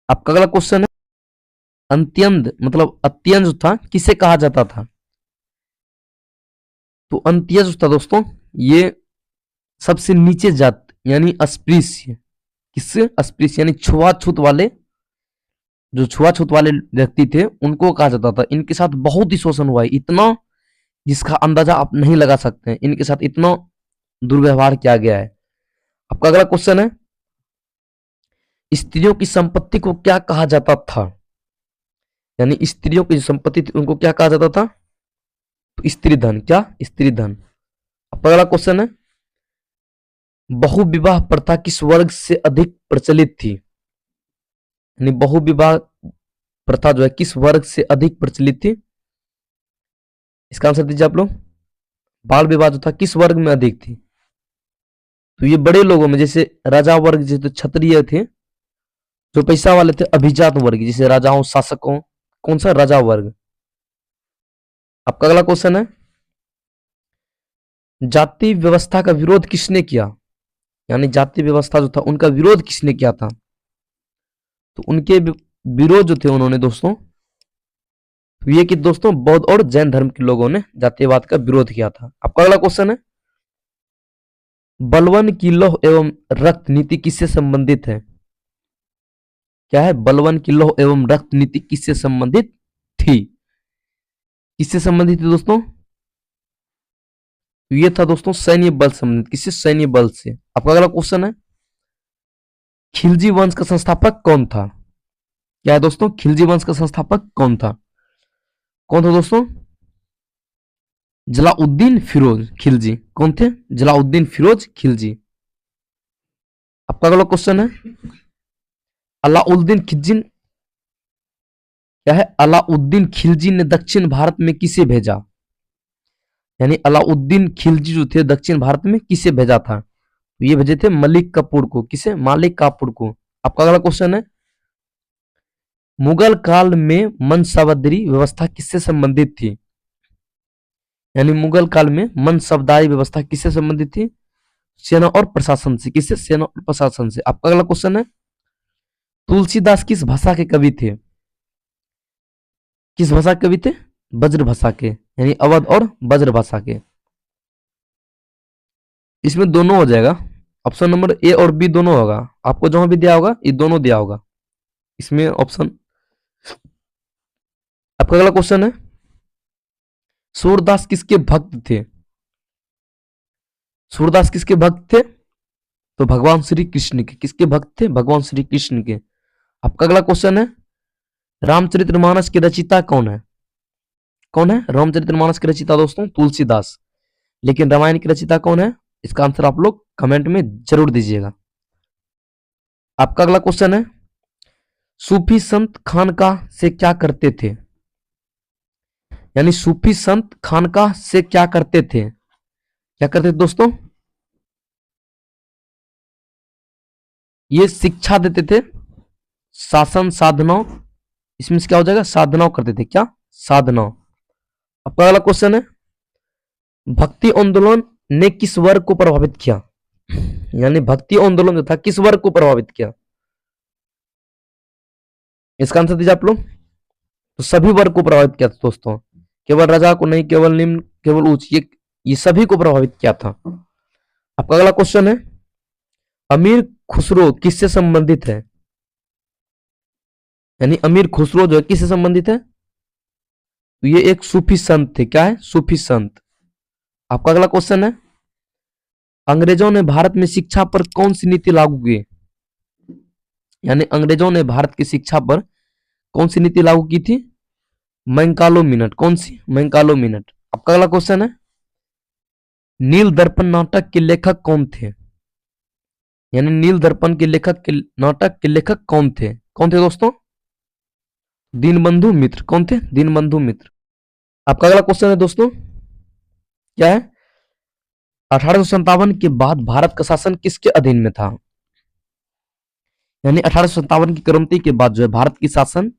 आपका अगला क्वेश्चन है, अंत्यंत मतलब अत्यंत जो था किसे कहा जाता था? तो अंत्य जो था दोस्तों ये सबसे नीचे जात यानी अस्पृश्य। किससे? अस्पृश्य यानी छुआछूत वाले, जो छुआछूत वाले व्यक्ति थे उनको कहा जाता था। इनके साथ बहुत ही शोषण हुआ है, इतना जिसका अंदाजा आप नहीं लगा सकते हैं। इनके साथ इतना दुर्व्यवहार किया गया है। आपका अगला क्वेश्चन है, स्त्रियों की संपत्ति को क्या कहा जाता था? यानी स्त्रियों की जो संपत्ति थी उनको क्या कहा जाता था? तो स्त्री धन। क्या? स्त्री धन। आपका अगला क्वेश्चन है, बहुविवाह प्रथा किस वर्ग से अधिक प्रचलित थी? यानी बहुविवाह प्रथा जो है किस वर्ग से अधिक प्रचलित थी? इसका आंसर दीजिए आप लोग। बाल विवाह जो था किस वर्ग में अधिक थी? तो ये बड़े लोगों में, जैसे राजा वर्ग, जैसे क्षत्रिय थे, जो पैसा वाले थे, अभिजात वर्ग जैसे राजाओं शासकों। कौन सा? राजा वर्ग। आपका अगला क्वेश्चन है, जाति व्यवस्था का विरोध किसने किया? यानी जाति व्यवस्था जो था उनका विरोध किसने किया था? तो उनके विरोध जो थे उन्होंने दोस्तों ये कि दोस्तों बौद्ध और जैन धर्म के लोगों ने जातिवाद का विरोध किया था। आपका अगला क्वेश्चन है, बलवन की लौह एवं रक्त नीति किससे संबंधित है? क्या है? बलवन की लौह एवं रक्त नीति किससे संबंधित थी? किससे संबंधित थी दोस्तों? तो ये था दोस्तों सैन्य बल संबंधित, किससे? सैन्य बल से। आपका अगला क्वेश्चन है, खिलजी वंश का संस्थापक कौन था? क्या है दोस्तों? खिलजी वंश का संस्थापक कौन था? कौन था दोस्तों? जलाउद्दीन फिरोज खिलजी। कौन थे? जलाउद्दीन फिरोज खिलजी। आपका अगला क्वेश्चन है, अलाउद्दीन खिलजी, क्या है? अलाउद्दीन खिलजी ने दक्षिण भारत में किसे भेजा? यानी अलाउद्दीन खिलजी जो थे दक्षिण भारत में किसे भेजा था? तो ये भेजे थे मलिक काफूर को। किसे? मालिक काफूर को। आपका अगला क्वेश्चन है, मुगल काल में मनसबदारी व्यवस्था किससे संबंधित थी? यानी मुगल काल में मनसबदारी व्यवस्था किससे संबंधित थी? सेना और प्रशासन से। किससे? सेना और प्रशासन से। आपका अगला क्वेश्चन है, तुलसीदास किस भाषा के कवि थे? किस भाषा के कवि थे? ब्रज भाषा के, यानी अवध और ब्रज भाषा के। इसमें दोनों हो जाएगा, ऑप्शन नंबर ए और बी दोनों होगा। आपको जहां भी दिया होगा ये दोनों दिया होगा इसमें ऑप्शन। आपका अगला क्वेश्चन है, सूरदास किसके भक्त थे? सूरदास किसके भक्त थे? तो भगवान श्री कृष्ण के। किसके भक्त थे? भगवान श्री कृष्ण के। आपका अगला क्वेश्चन है, रामचरितमानस के रचयिता कौन है? कौन है रामचरितमानस के रचयिता? दोस्तों तुलसीदास। लेकिन रामायण की रचयिता कौन है? इसका आंसर आप लोग कमेंट में जरूर दीजिएगा। आपका अगला क्वेश्चन है, सूफी संत खानकाह से क्या करते थे? यानी सूफी संत खानकाह से क्या करते थे? क्या करते थे दोस्तों? ये शिक्षा देते थे, शासन साधनाओं। इसमें से क्या हो जाएगा? साधनाओं करते थे। क्या? साधनाओं। आपका अगला क्वेश्चन है, भक्ति आंदोलन ने किस वर्ग को प्रभावित किया? यानी भक्ति आंदोलन जो था किस वर्ग को प्रभावित किया? इसका आंसर दीजिए आप लोग। तो सभी वर्ग को प्रभावित किया था दोस्तों, केवल राजा को नहीं, केवल निम्न, केवल उच्च, ये सभी को प्रभावित किया था। आपका अगला क्वेश्चन है, अमीर खुसरो किससे संबंधित है? यानी अमीर खुसरो जो है किससे संबंधित है? तो ये एक सूफी संत थे। क्या है? सूफी संत। आपका अगला क्वेश्चन है, अंग्रेजों ने भारत में शिक्षा पर कौन सी नीति लागू की? यानी अंग्रेजों ने भारत की शिक्षा पर कौन सी नीति लागू की थी? मैंकालो मिनट। कौन सी? मैंकालो मिनट। आपका अगला क्वेश्चन है, नील दर्पण नाटक के लेखक कौन थे? यानी नील दर्पण के लेखक के नाटक के लेखक कौन थे? कौन थे दोस्तों? दीनबंधु मित्र। कौन थे? दीनबंधु मित्र। आपका अगला क्वेश्चन है दोस्तों, क्या है? 1857 के बाद भारत का शासन किसके अधीन में था? यानी 1857 की क्रांति के बाद जो है भारत की शासन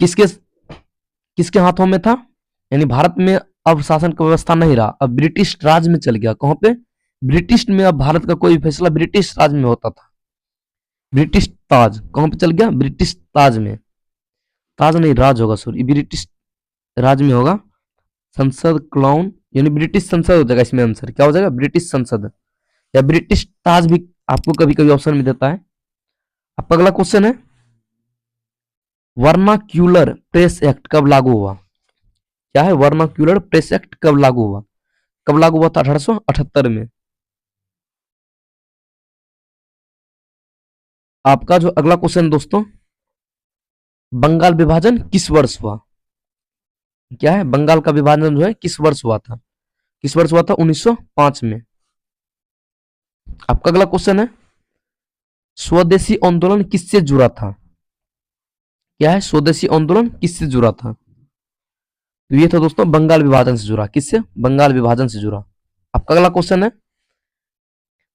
किसके किसके हाथों में था? यानी भारत में अब शासन का व्यवस्था नहीं रहा, अब ब्रिटिश राज में चल गया। कहां पे? ब्रिटिश में। अब भारत का कोई फैसला ब्रिटिश राज में होता था। ब्रिटिश ताज कहां पे चल गया? ब्रिटिश ताज में। ताज नहीं, राज होगा, सॉरी, ब्रिटिश राज में होगा। संसद क्लाउन, यानी ब्रिटिश संसद हो जाएगा इसमें आंसर। क्या हो जाएगा? ब्रिटिश संसद या ब्रिटिश ताज भी आपको कभी कभी ऑप्शन में देता है। आपका अगला क्वेश्चन है, वर्नाक्यूलर प्रेस एक्ट कब लागू हुआ? क्या है? वर्नाक्यूलर प्रेस एक्ट कब लागू हुआ? कब लागू हुआ था? 1878 में। आपका जो अगला क्वेश्चन दोस्तों, बंगाल विभाजन किस वर्ष हुआ? क्या है? बंगाल का विभाजन जो है किस वर्ष हुआ था? किस वर्ष हुआ था? 1905 में। आपका अगला क्वेश्चन है, स्वदेशी आंदोलन किससे जुड़ा था? क्या है? स्वदेशी आंदोलन किससे जुड़ा था? तो ये था दोस्तों बंगाल विभाजन से जुड़ा। किससे? बंगाल विभाजन से जुड़ा। आपका अगला क्वेश्चन है,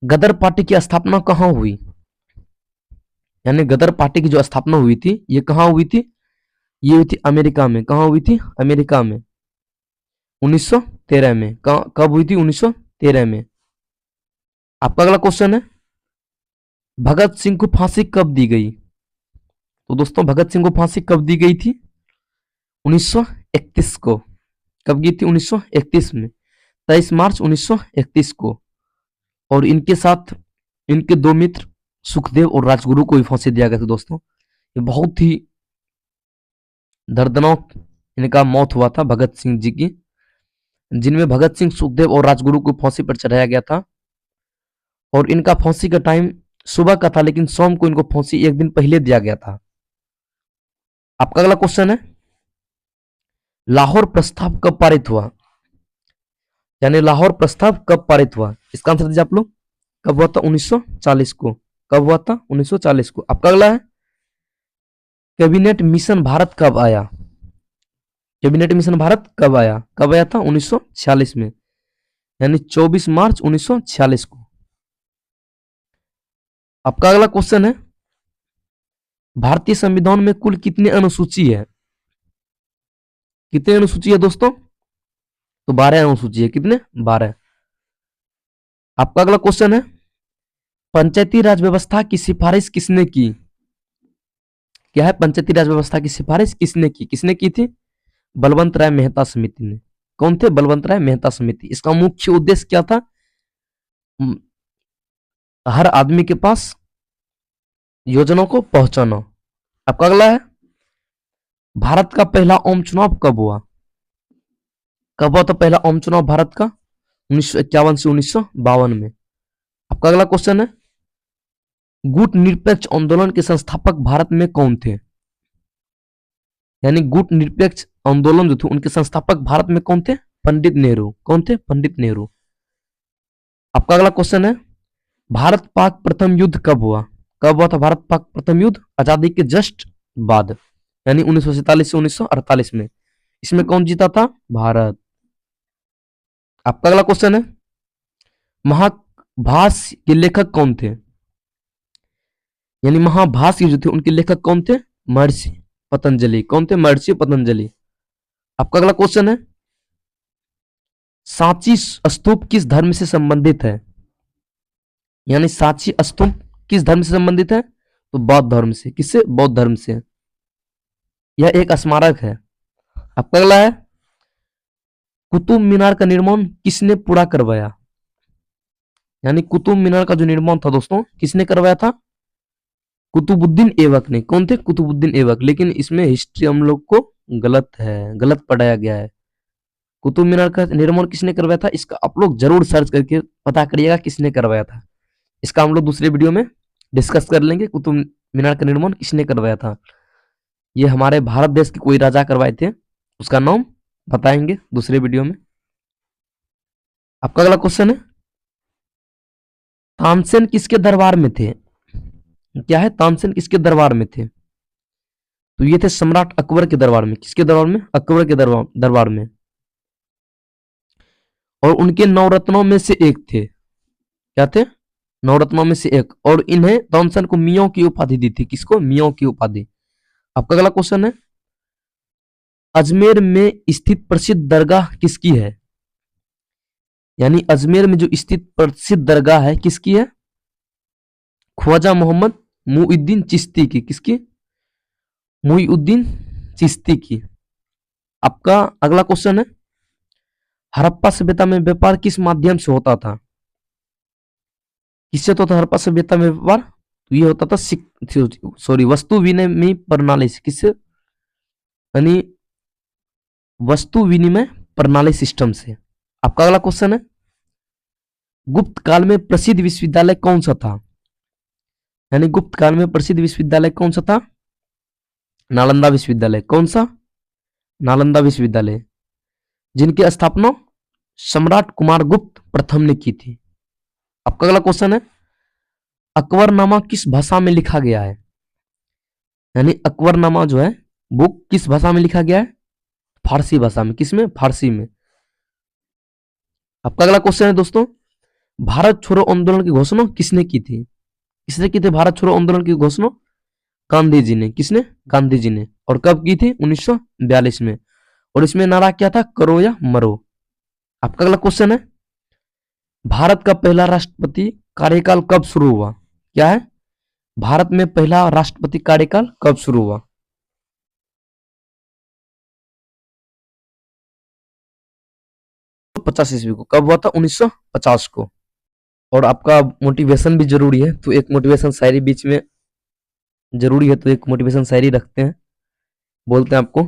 गदर पार्टी की स्थापना कहां हुई? यानी गदर पार्टी की जो स्थापना हुई थी ये कहां हुई थी? ये हुई थी अमेरिका में। कहां हुई थी? अमेरिका में, 1913 में। कब हुई थी? 1913 में। आपका अगला क्वेश्चन है, भगत सिंह को फांसी कब दी गई? तो दोस्तों भगत सिंह को फांसी कब दी गई थी? 1931 को। कब की थी? 1931 में, 23 मार्च 1931 को। और इनके साथ इनके दो मित्र सुखदेव और राजगुरु को भी फांसी दिया गया था दोस्तों। ये बहुत ही दर्दनाक इनका मौत हुआ था भगत सिंह जी की। जिनमें भगत सिंह, सुखदेव और राजगुरु को फांसी पर चढ़ाया गया था। और इनका फांसी का टाइम सुबह का था, लेकिन शाम को इनको फांसी एक दिन पहले दिया गया था। आपका अगला क्वेश्चन है, लाहौर प्रस्ताव कब पारित हुआ? यानी लाहौर प्रस्ताव कब पारित हुआ? इसका आंसर दीजिए आप लोग। कब हुआ था? 1940 को। कब हुआ था? 1940 को। आपका अगला है, कैबिनेट मिशन भारत कब आया? कैबिनेट मिशन भारत कब आया? कब आया था? 1946 में, यानी 24 मार्च 1946 को। आपका अगला क्वेश्चन है, भारतीय संविधान में कुल कितने अनुसूची है? कितने अनुसूची है दोस्तों? तो 12 अनुसूची है। कितने? 12। आपका अगला क्वेश्चन है, पंचायती राज व्यवस्था की सिफारिश किसने की? क्या है? पंचायती राज व्यवस्था की सिफारिश किसने की? किसने की थी? बलवंत राय मेहता समिति ने। कौन थे? बलवंत राय मेहता समिति। इसका मुख्य उद्देश्य क्या था? हर आदमी के पास योजनाओं को पहुंचाना। आपका अगला है, भारत का पहला आम चुनाव कब हुआ? कब हुआ था पहला आम चुनाव भारत का? 1951 से 1952 में। आपका अगला क्वेश्चन है, गुट निरपेक्ष आंदोलन के संस्थापक भारत में कौन थे? यानी गुट निरपेक्ष आंदोलन जो थे उनके संस्थापक भारत में कौन थे? पंडित नेहरू। कौन थे? पंडित नेहरू। आपका अगला क्वेश्चन है, भारत पाक प्रथम युद्ध कब हुआ? कब हुआ था भारत पाक प्रथम युद्ध? आजादी के जस्ट बाद, यानी 1947 से 1948 में। इसमें कौन जीता था? भारत। आपका अगला क्वेश्चन है, महाभाष्य के लेखक कौन थे? यानी महाभाष्य जो थे उनके लेखक कौन थे? महर्षि पतंजलि। कौन थे? महर्षि पतंजलि। आपका अगला क्वेश्चन है, सांची स्तूप किस धर्म से संबंधित है? यानी सांची स्तूप किस धर्म से संबंधित है? तो बौद्ध धर्म से। किससे? बौद्ध धर्म से। यह एक स्मारक है। आपका अगला है, कुतुब मीनार का निर्माण किसने पूरा करवाया? यानी कुतुब मीनार का जो निर्माण था दोस्तों, किसने करवाया था? कुतुबुद्दीन ऐबक ने। कौन थे? कुतुबुद्दीन ऐबक। लेकिन इसमें हिस्ट्री हम लोग को गलत है, गलत पढ़ाया गया है। कुतुब मीनार का निर्माण किसने करवाया था, इसका आप लोग जरूर सर्च करके पता करिएगा किसने करवाया था। इसका हम लोग दूसरे वीडियो में डिस्कस कर लेंगे, कुतुब मीनार का निर्माण किसने करवाया था। ये हमारे भारत देश के कोई राजा करवाए थे, उसका नाम बताएंगे दूसरे वीडियो में। आपका अगला क्वेश्चन है, तानसेन किसके दरबार में थे? क्या है? तानसेन किसके दरबार में थे? तो ये थे सम्राट अकबर के दरबार में। किसके दरबार में? अकबर के दरबार में। और उनके नवरत्नों में से एक थे। क्या थे? नवरत्नों में से एक। और इन्हें तानसेन को मियों की उपाधि दी थी। किसको? मियों की उपाधि। आपका अगला क्वेश्चन है, अजमेर में स्थित प्रसिद्ध दरगाह किसकी है? यानी अजमेर में जो स्थित प्रसिद्ध दरगाह है किसकी है? ख्वाजा मोहम्मद मुइनुद्दीन चिश्ती की। किसकी? मुइनुद्दीन चिश्ती की। आपका अगला क्वेश्चन है, हड़प्पा सभ्यता में व्यापार किस माध्यम से होता था? किससे होता था हड़प्पा सभ्यता में व्यापार? तो ये होता था वस्तु विनिमय प्रणाली से। किससे? यानी वस्तु विनिमय प्रणाली सिस्टम से। आपका अगला क्वेश्चन है, गुप्त काल में प्रसिद्ध विश्वविद्यालय कौन सा था? यानी गुप्त काल में प्रसिद्ध विश्वविद्यालय कौन सा था? नालंदा विश्वविद्यालय। कौन सा? नालंदा विश्वविद्यालय, जिनकी स्थापना सम्राट कुमार गुप्त प्रथम ने की थी। आपका अगला क्वेश्चन है, अकबरनामा किस भाषा में लिखा गया है? यानी अकबरनामा जो है बुक किस भाषा में लिखा गया है? फारसी भाषा में। किसमें? फारसी में। आपका अगला क्वेश्चन है दोस्तों, भारत छोड़ो आंदोलन की घोषणा किसने की थी? किसने की थी भारत छोड़ो आंदोलन की घोषणा? गांधी जी ने। किसने? गांधी जी ने। और कब की थी? 1942 में। और इसमें नारा क्या था? करो या मरो। आपका अगला क्वेश्चन है, भारत का पहला राष्ट्रपति कार्यकाल कब शुरू हुआ? क्या है? भारत में पहला राष्ट्रपति कार्यकाल कब शुरू हुआ? तो 50 ईस्वी को। कब हुआ था? 1950 को। और आपका मोटिवेशन भी जरूरी है, तो एक मोटिवेशन शायरी बीच में जरूरी है, तो एक मोटिवेशन शायरी रखते हैं। बोलते हैं आपको,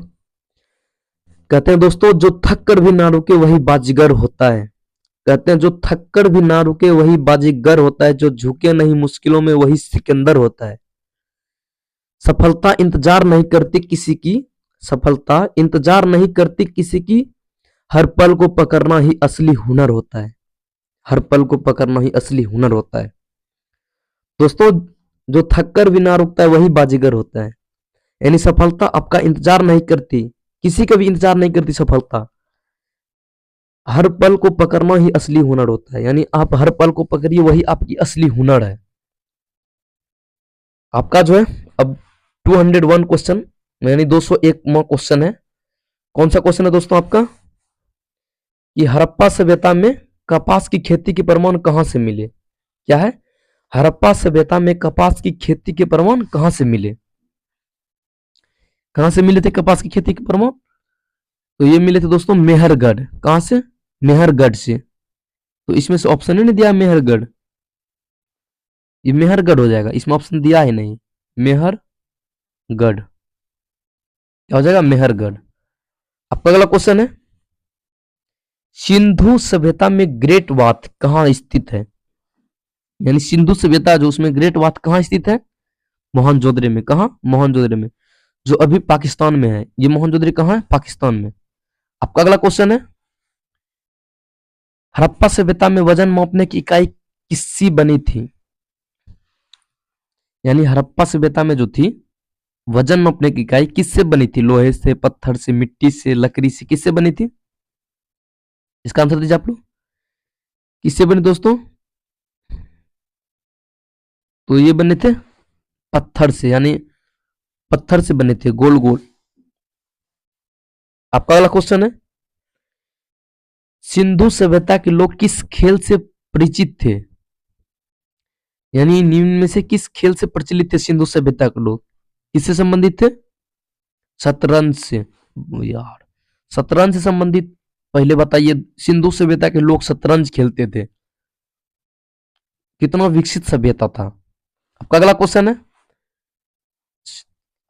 कहते हैं दोस्तों, जो थक कर भी ना रुके वही बाजीगर होता है। कहते हैं जो थक कर भी ना रुके वही बाजीगर होता है, जो झुके नहीं मुश्किलों में वही सिकंदर होता है। सफलता इंतजार नहीं करती किसी की, सफलता इंतजार नहीं करती किसी की, हर पल को पकड़ना ही असली हुनर होता है। हर पल को पकड़ना ही असली हुनर होता है। दोस्तों, जो थक कर भी ना रुकता है वही बाजीगर होता है। यानी सफलता आपका इंतजार नहीं करती, किसी का भी इंतजार नहीं करती सफलता। हर पल को पकड़ना ही असली हुनर होता है। यानी आप हर पल को पकड़िए, वही आपकी असली हुनर है। आपका जो है अब 201 क्वेश्चन, यानी 201 क्वेश्चन है। कौन सा क्वेश्चन है दोस्तों आपका? कि हड़प्पा सभ्यता में कपास की खेती के प्रमाण कहां से मिले? क्या है? हड़प्पा सभ्यता में कपास की खेती के प्रमाण कहां से मिले? कहां से मिले थे कपास की खेती के प्रमाण? तो ये मिले थे दोस्तों मेहरगढ़। कहां से? मेहरगढ़ से। तो इसमें से ऑप्शन ही नहीं दिया मेहरगढ़, ये मेहरगढ़ हो जाएगा, इसमें ऑप्शन दिया ही नहीं। मेहरगढ़ क्या हो जाएगा? मेहरगढ़। आपका अगला क्वेश्चन है, सिंधु सभ्यता में ग्रेट बाथ कहां स्थित है? यानी सिंधु सभ्यता जो, उसमें ग्रेट बाथ कहां स्थित है? मोहनजोदड़ो में। कहां? मोहनजोदड़ो में, जो अभी पाकिस्तान में है। ये मोहनजोदड़ो कहां है? पाकिस्तान में। आपका अगला क्वेश्चन है, हड़प्पा सभ्यता में वजन मापने की इकाई किससी बनी थी? यानी हड़प्पा सभ्यता में जो थी वजन मापने की इकाई किससे बनी थी? लोहे से, पत्थर से, मिट्टी से, लकड़ी से, किससे बनी थी? इसका आंसर दीजिए आप लोग। किससे बनी दोस्तों? तो ये बने थे पत्थर से, यानी पत्थर से बने थे, गोल गोल। आपका अगला क्वेश्चन है, सिंधु सभ्यता के लोग किस खेल से परिचित थे? यानी निम्न में से किस खेल से प्रचलित थे सिंधु सभ्यता के लोग? किससे संबंधित थे? शतरंज से। यार, शतरंज से संबंधित पहले बताइए, सिंधु सभ्यता के लोग शतरंज खेलते थे। कितना विकसित सभ्यता था। आपका अगला क्वेश्चन है,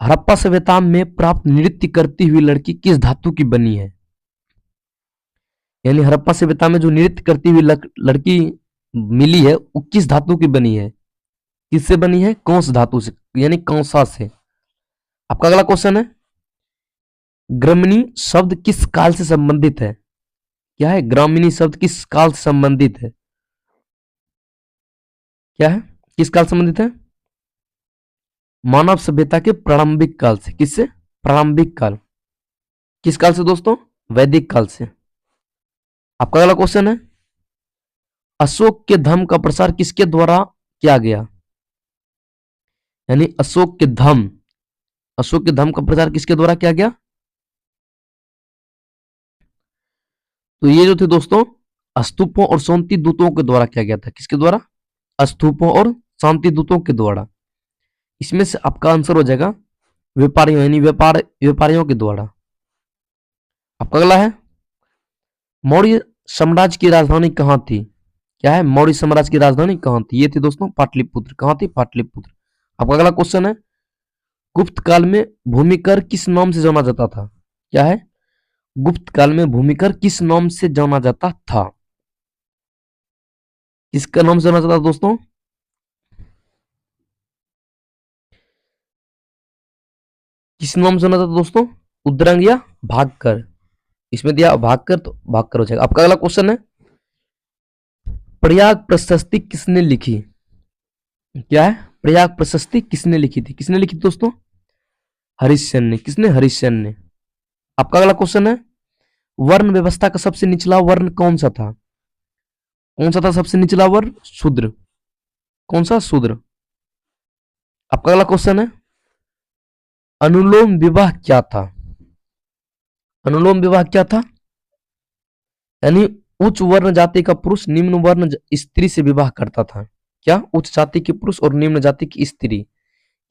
हड़प्पा सभ्यता में प्राप्त नृत्य करती हुई लड़की किस धातु की बनी है? यानी हड़प्पा सभ्यता में जो नृत्य करती हुई लड़की मिली है वो किस धातु की बनी है? किससे बनी है? कौस धातु से, यानी कौसा से। आपका अगला क्वेश्चन है, ग्रामीणी शब्द किस काल से संबंधित है? क्या है? ग्रामीणी शब्द किस काल से संबंधित है? क्या है? किस काल से संबंधित है? मानव सभ्यता के प्रारंभिक काल से। किससे? प्रारंभिक काल। किस काल से दोस्तों? वैदिक काल से। आपका अगला क्वेश्चन है, अशोक के धर्म का प्रसार किसके द्वारा किया गया? यानी अशोक के धर्म का प्रचार किसके द्वारा किया गया? तो ये जो थे दोस्तों स्तूपों और शांति दूतों के द्वारा किया गया था। किसके द्वारा? स्तूपों और शांति दूतों के द्वारा। इसमें से आपका आंसर हो जाएगा व्यापारियों, यानी व्यापारियों के द्वारा। आपका अगला है, मौर्य साम्राज्य की राजधानी कहां थी? क्या है? मौर्य साम्राज्य की राजधानी कहां थी? ये थी दोस्तों पाटलिपुत्र। कहां थी? पाटलिपुत्र। आपका अगला क्वेश्चन है, गुप्त काल में भूमिकर किस नाम से जाना जाता था? क्या है? गुप्त काल में भूमिकर किस नाम से जाना जाता था? किसका नाम से जाना जाता था दोस्तों? किस नाम से जाना जाता था दोस्तों? उद्रंग या भागकर? इसमें दिया भागकर, तो भागकर हो जाएगा। आपका अगला क्वेश्चन है, प्रयाग प्रशस्ति किसने लिखी? क्या है? प्रयाग प्रशस्ति किसने लिखी थी? किसने लिखी थी दोस्तों? हरिश्चंद्र ने। किसने? हरिश्चंद्र ने। आपका अगला क्वेश्चन है, वर्ण व्यवस्था का सबसे निचला वर्ण कौन सा था? कौन सा था सबसे निचला वर्ण? शूद्र। कौन सा? शूद्र। आपका अगला क्वेश्चन है, अनुलोम विवाह क्या था? अनुलोम विवाह क्या था? यानी उच्च वर्ण जाति का पुरुष निम्न वर्ण स्त्री से विवाह करता था। क्या? उच्च जाति के पुरुष और निम्न जाति की स्त्री,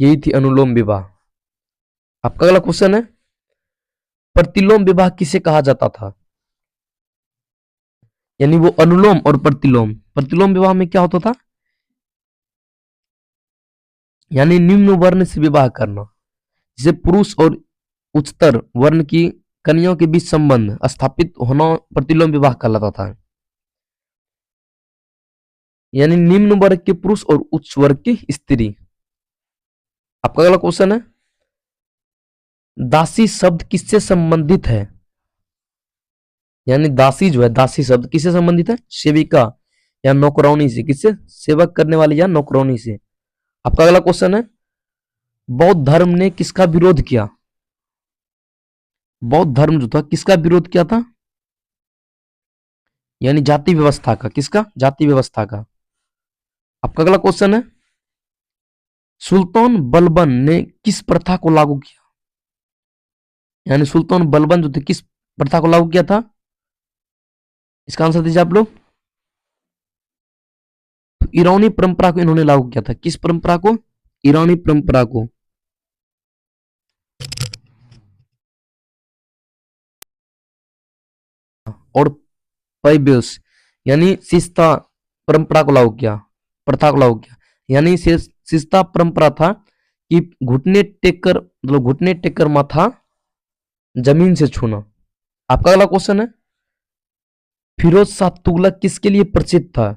यही थी अनुलोम विवाह। आपका अगला क्वेश्चन है, प्रतिलोम विवाह किसे कहा जाता था? यानी वो अनुलोम और प्रतिलोम, प्रतिलोम विवाह में क्या होता था? यानी निम्न वर्ण से विवाह करना, जिसे पुरुष और उच्चतर वर्ण की कन्याओं के बीच संबंध स्थापित होना प्रतिलोम विवाह कहलाता था। यानी निम्न वर्ग के पुरुष और उच्च वर्ग की स्त्री। आपका अगला क्वेश्चन है, दासी शब्द किससे संबंधित है? यानी दासी जो है, दासी शब्द किससे संबंधित है? सेविका या नौकरानी से। किससे? सेवक करने वाली या नौकरानी से। आपका अगला क्वेश्चन है, बौद्ध धर्म ने किसका विरोध किया? बौद्ध धर्म जो था किसका विरोध किया था? यानी जाति व्यवस्था का। किसका? जाति व्यवस्था का। आपका अगला क्वेश्चन है, सुल्तान बलबन ने किस प्रथा को लागू किया? यानी सुल्तान बलबन जो थे किस प्रथा को लागू किया था? इसका आंसर दीजिए आप लोग। तो ईरानी परंपरा को इन्होंने लागू किया था। किस परंपरा को? ईरानी परंपरा को। और पैबेस यानी शिष्टा परंपरा को लागू किया, प्रथा को लागू किया। यानी शिष्टा परंपरा था कि घुटने टेक कर, मतलब घुटने टेक कर माथा जमीन से छूना। आपका अगला क्वेश्चन है, फिरोज शाह तुगलक किसके लिए प्रसिद्ध था?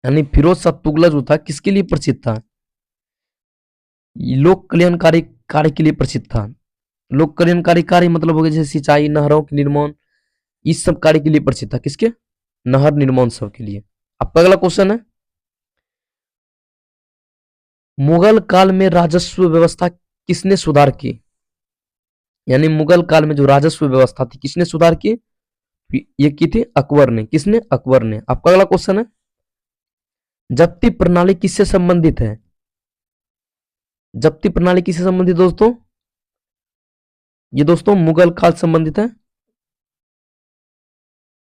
यानी फिरोज शाह तुगलक जो था किसके लिए प्रसिद्ध था? लोक कल्याणकारी कार्य के लिए प्रसिद्ध था। लोक कल्याणकारी कार्य मतलब हो गया जैसे सिंचाई, नहरों के निर्माण, इस सब कार्य के लिए प्रसिद्ध था। किसके? नहर निर्माण सब के लिए। आपका अगला क्वेश्चन है, मुगल काल में राजस्व व्यवस्था किसने सुधार की? यानी मुगल काल में जो राजस्व व्यवस्था थी किसने सुधार की? ये की थी अकबर ने। किसने? अकबर ने। आपका अगला क्वेश्चन है, जब्ती प्रणाली किससे संबंधित है? जब्ती प्रणाली किससे संबंधित दोस्तों? ये दोस्तों मुगल काल संबंधित है।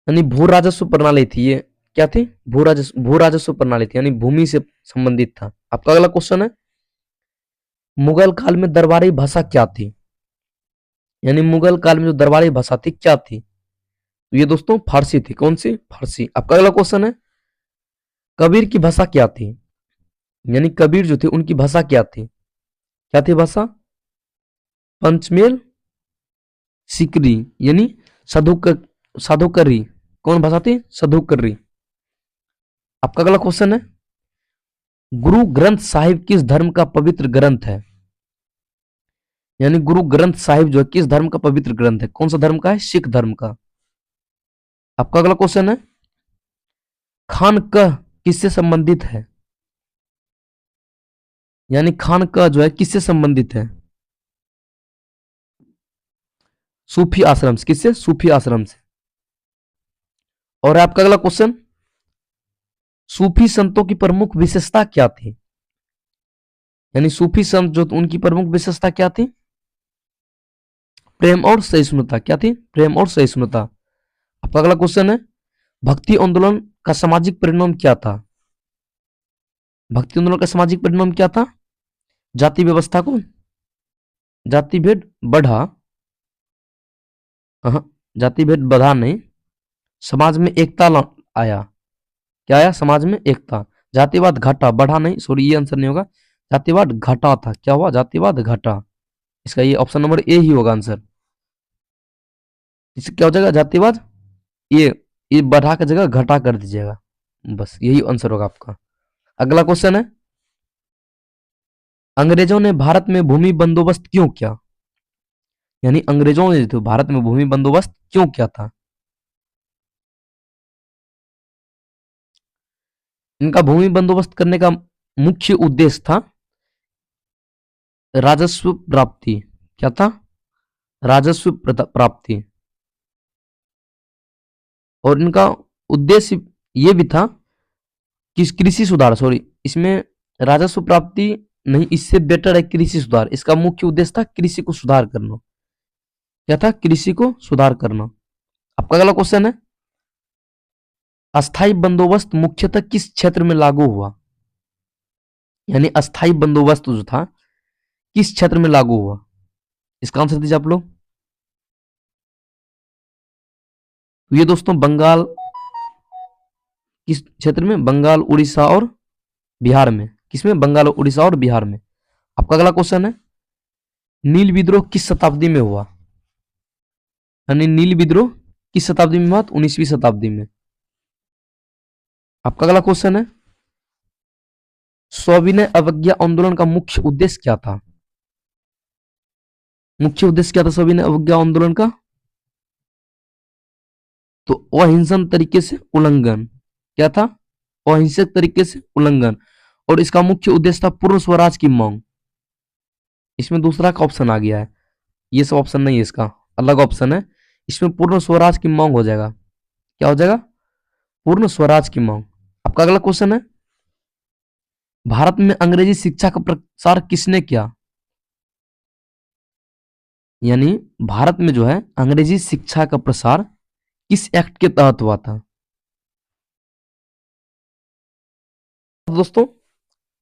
यानी भू राजस्व प्रणाली थी ये। क्या थी? भू राजस्व प्रणाली थी, यानी भूमि से संबंधित था। आपका अगला क्वेश्चन है, मुगल काल में दरबारी भाषा क्या थी? यानी मुगल काल में जो दरबारी भाषा थी क्या थी? तो ये दोस्तों फारसी थी। कौन सी? फारसी। आपका अगला क्वेश्चन है, कबीर की भाषा क्या थी? यानी कबीर जो थे उनकी भाषा क्या थी? क्या थी भाषा? पंचमेल सिकरी, यानी साधुकरी। कौन भाषा थी? साधुकरी। आपका अगला क्वेश्चन है, गुरु ग्रंथ साहिब किस धर्म का पवित्र ग्रंथ है? यानी गुरु ग्रंथ साहिब जो है किस धर्म का पवित्र ग्रंथ है? कौन सा धर्म का है? सिख धर्म का। आपका अगला क्वेश्चन है, खानकह किससे संबंधित है? यानी खानकह जो है किससे संबंधित है? सूफी आश्रम से। किससे? सूफी आश्रम से। और आपका अगला क्वेश्चन, सूफी संतों की प्रमुख विशेषता क्या थी? यानी सूफी संत जो उनकी प्रमुख विशेषता क्या थी? प्रेम और सहिष्णुता। क्या थी? प्रेम और सहिष्णुता। आपका अगला क्वेश्चन है, भक्ति आंदोलन का सामाजिक परिणाम क्या था? भक्ति आंदोलन का सामाजिक परिणाम क्या था? जाति व्यवस्था को, जाति भेद बढ़ा, जाति भेद बढ़ा नहीं, समाज में एकता आया। क्या आया? समाज में एकता। जातिवाद घटा, बढ़ा नहीं, सॉरी ये आंसर नहीं होगा। जातिवाद घटा था। क्या हुआ? जातिवाद घटा। इसका ये ऑप्शन नंबर ए ही होगा आंसर। इससे क्या हो जाएगा? जातिवाद ये बढ़ा की जगह घटा कर दीजिएगा, बस यही आंसर होगा आपका। अगला क्वेश्चन है, अंग्रेजों ने भारत में भूमि बंदोबस्त क्यों किया? यानी अंग्रेजों ने तो भारत में भूमि बंदोबस्त क्यों किया था? इनका भूमि बंदोबस्त करने का मुख्य उद्देश्य था राजस्व प्राप्ति। क्या था? राजस्व प्राप्ति। और इनका उद्देश्य यह भी था कि कृषि सुधार, सॉरी इसमें राजस्व प्राप्ति नहीं, इससे बेटर है कृषि सुधार। इसका मुख्य उद्देश्य था कृषि को सुधार करना। क्या था? कृषि को सुधार करना। आपका अगला क्वेश्चन है, अस्थाई बंदोबस्त मुख्यतः किस क्षेत्र में लागू हुआ? यानी अस्थाई बंदोबस्त जो था किस क्षेत्र में लागू हुआ? इसका आंसर दीजिए आप लोग। तो ये दोस्तों बंगाल, किस क्षेत्र में? बंगाल, उड़ीसा और बिहार में। किसमें? बंगाल, उड़ीसा और बिहार में। आपका अगला क्वेश्चन है, नील विद्रोह किस शताब्दी में हुआ? यानी नील विद्रोह किस शताब्दी में हुआ? 19वीं शताब्दी में। आपका अगला क्वेश्चन है, सविनय अवज्ञा आंदोलन का मुख्य उद्देश्य क्या था? मुख्य उद्देश्य क्या था सविनय अवज्ञा आंदोलन का? तो अहिंसक तरीके से उल्लंघन। क्या था? अहिंसक तरीके से उल्लंघन। और इसका मुख्य उद्देश्य था पूर्ण स्वराज की मांग। इसमें दूसरा का ऑप्शन आ गया है, ये सब ऑप्शन नहीं है, इसका अलग ऑप्शन है। इसमें पूर्ण स्वराज की मांग हो जाएगा। क्या हो जाएगा? पूर्ण स्वराज की मांग। आपका अगला क्वेश्चन है, भारत में अंग्रेजी शिक्षा का प्रसार किसने किया? यानी भारत में जो है अंग्रेजी शिक्षा का प्रसार किस एक्ट के तहत हुआ था? दोस्तों,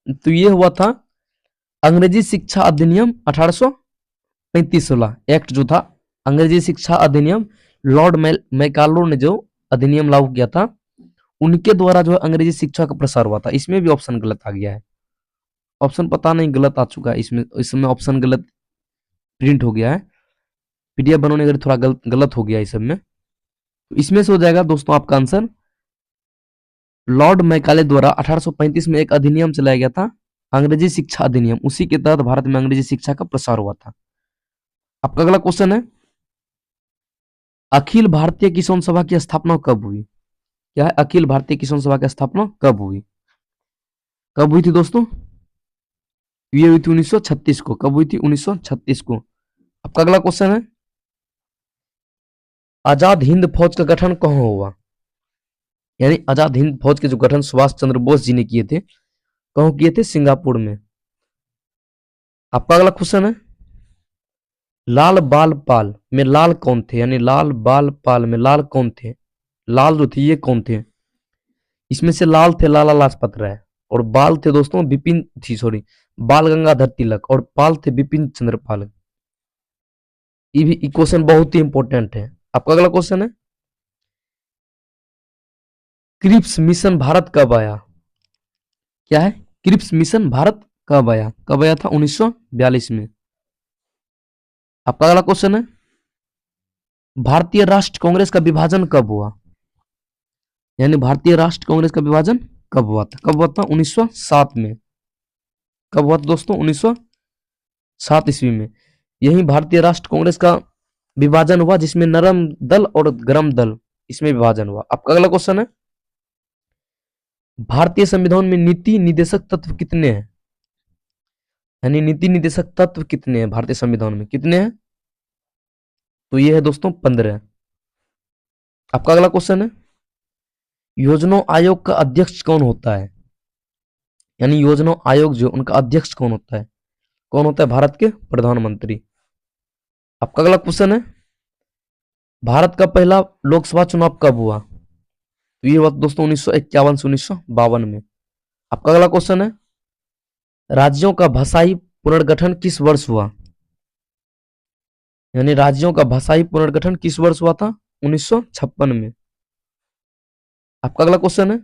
तो ये हुआ था अंग्रेजी शिक्षा अधिनियम 1835 एक्ट जो था, अंग्रेजी शिक्षा अधिनियम, लॉर्ड मैकालो ने जो अधिनियम लागू किया था, उनके द्वारा जो है अंग्रेजी शिक्षा का प्रसार हुआ था। इसमें भी ऑप्शन गलत आ गया है, ऑप्शन पता नहीं गलत आ चुका है इसमें ऑप्शन गलत प्रिंट हो गया है, पीडीएफ बनाने का थोड़ा गलत हो गया इस सब में। तो इसमें से हो जाएगा दोस्तों आपका आंसर, लॉर्ड मैकाले द्वारा 1835 में एक अधिनियम चलाया गया था, अंग्रेजी शिक्षा अधिनियम, उसी के तहत भारत में अंग्रेजी शिक्षा का प्रसार हुआ था। आपका अगला क्वेश्चन है, अखिल भारतीय किसान सभा की स्थापना कब हुई? क्या है? अखिल भारतीय किसान सभा की स्थापना कब हुई? कब हुई थी दोस्तों? ये हुई थी 1936 को। कब हुई थी? 1936 को। आपका अगला क्वेश्चन है, आजाद हिंद फौज का गठन कहां हुआ? यानी आजाद हिंद फौज के जो गठन सुभाष चंद्र बोस जी ने किए थे, कहां किए थे? सिंगापुर में। आपका अगला क्वेश्चन है, लाल बाल पाल में लाल कौन थे? यानी लाल बाल पाल में लाल कौन थे? लाल जो थे ये कौन थे? इसमें से लाल थे लाला लाजपत राय, और बाल थे दोस्तों बिपिन थी सॉरी बाल गंगाधर तिलक, और पाल थे बिपिन चंद्र पाल। ये भी क्वेश्चन बहुत ही इंपॉर्टेंट है। आपका अगला क्वेश्चन है, क्रिप्स मिशन भारत कब आया? क्या है? क्रिप्स मिशन भारत कब आया? कब आया था? 1942 में। आपका अगला क्वेश्चन है, भारतीय राष्ट्र कांग्रेस का विभाजन कब हुआ? यानी भारतीय राष्ट्र कांग्रेस का विभाजन कब हुआ था? कब हुआ था? 1907 में। कब हुआ था दोस्तों? 1907 ईस्वी में। यही भारतीय राष्ट्र कांग्रेस का विभाजन हुआ, जिसमें नरम दल और गरम दल इसमें विभाजन हुआ। आपका अगला क्वेश्चन है, भारतीय संविधान में नीति निदेशक तत्व कितने हैं? यानी नीति निदेशक तत्व कितने हैं भारतीय संविधान में? कितने हैं? तो ये है दोस्तों 15। आपका अगला क्वेश्चन है, योजना आयोग का अध्यक्ष कौन होता है? यानी योजना आयोग जो उनका अध्यक्ष कौन होता है? कौन होता है? भारत के प्रधानमंत्री। आपका अगला क्वेश्चन है, भारत का पहला लोकसभा चुनाव कब हुआ? तो ये हुआ दोस्तों 1951 से 1952 में। आपका अगला क्वेश्चन है, राज्यों का भाषाई पुनर्गठन किस वर्ष हुआ? यानी राज्यों का भाषाई पुनर्गठन किस वर्ष हुआ था? 1956 में। आपका अगला क्वेश्चन है,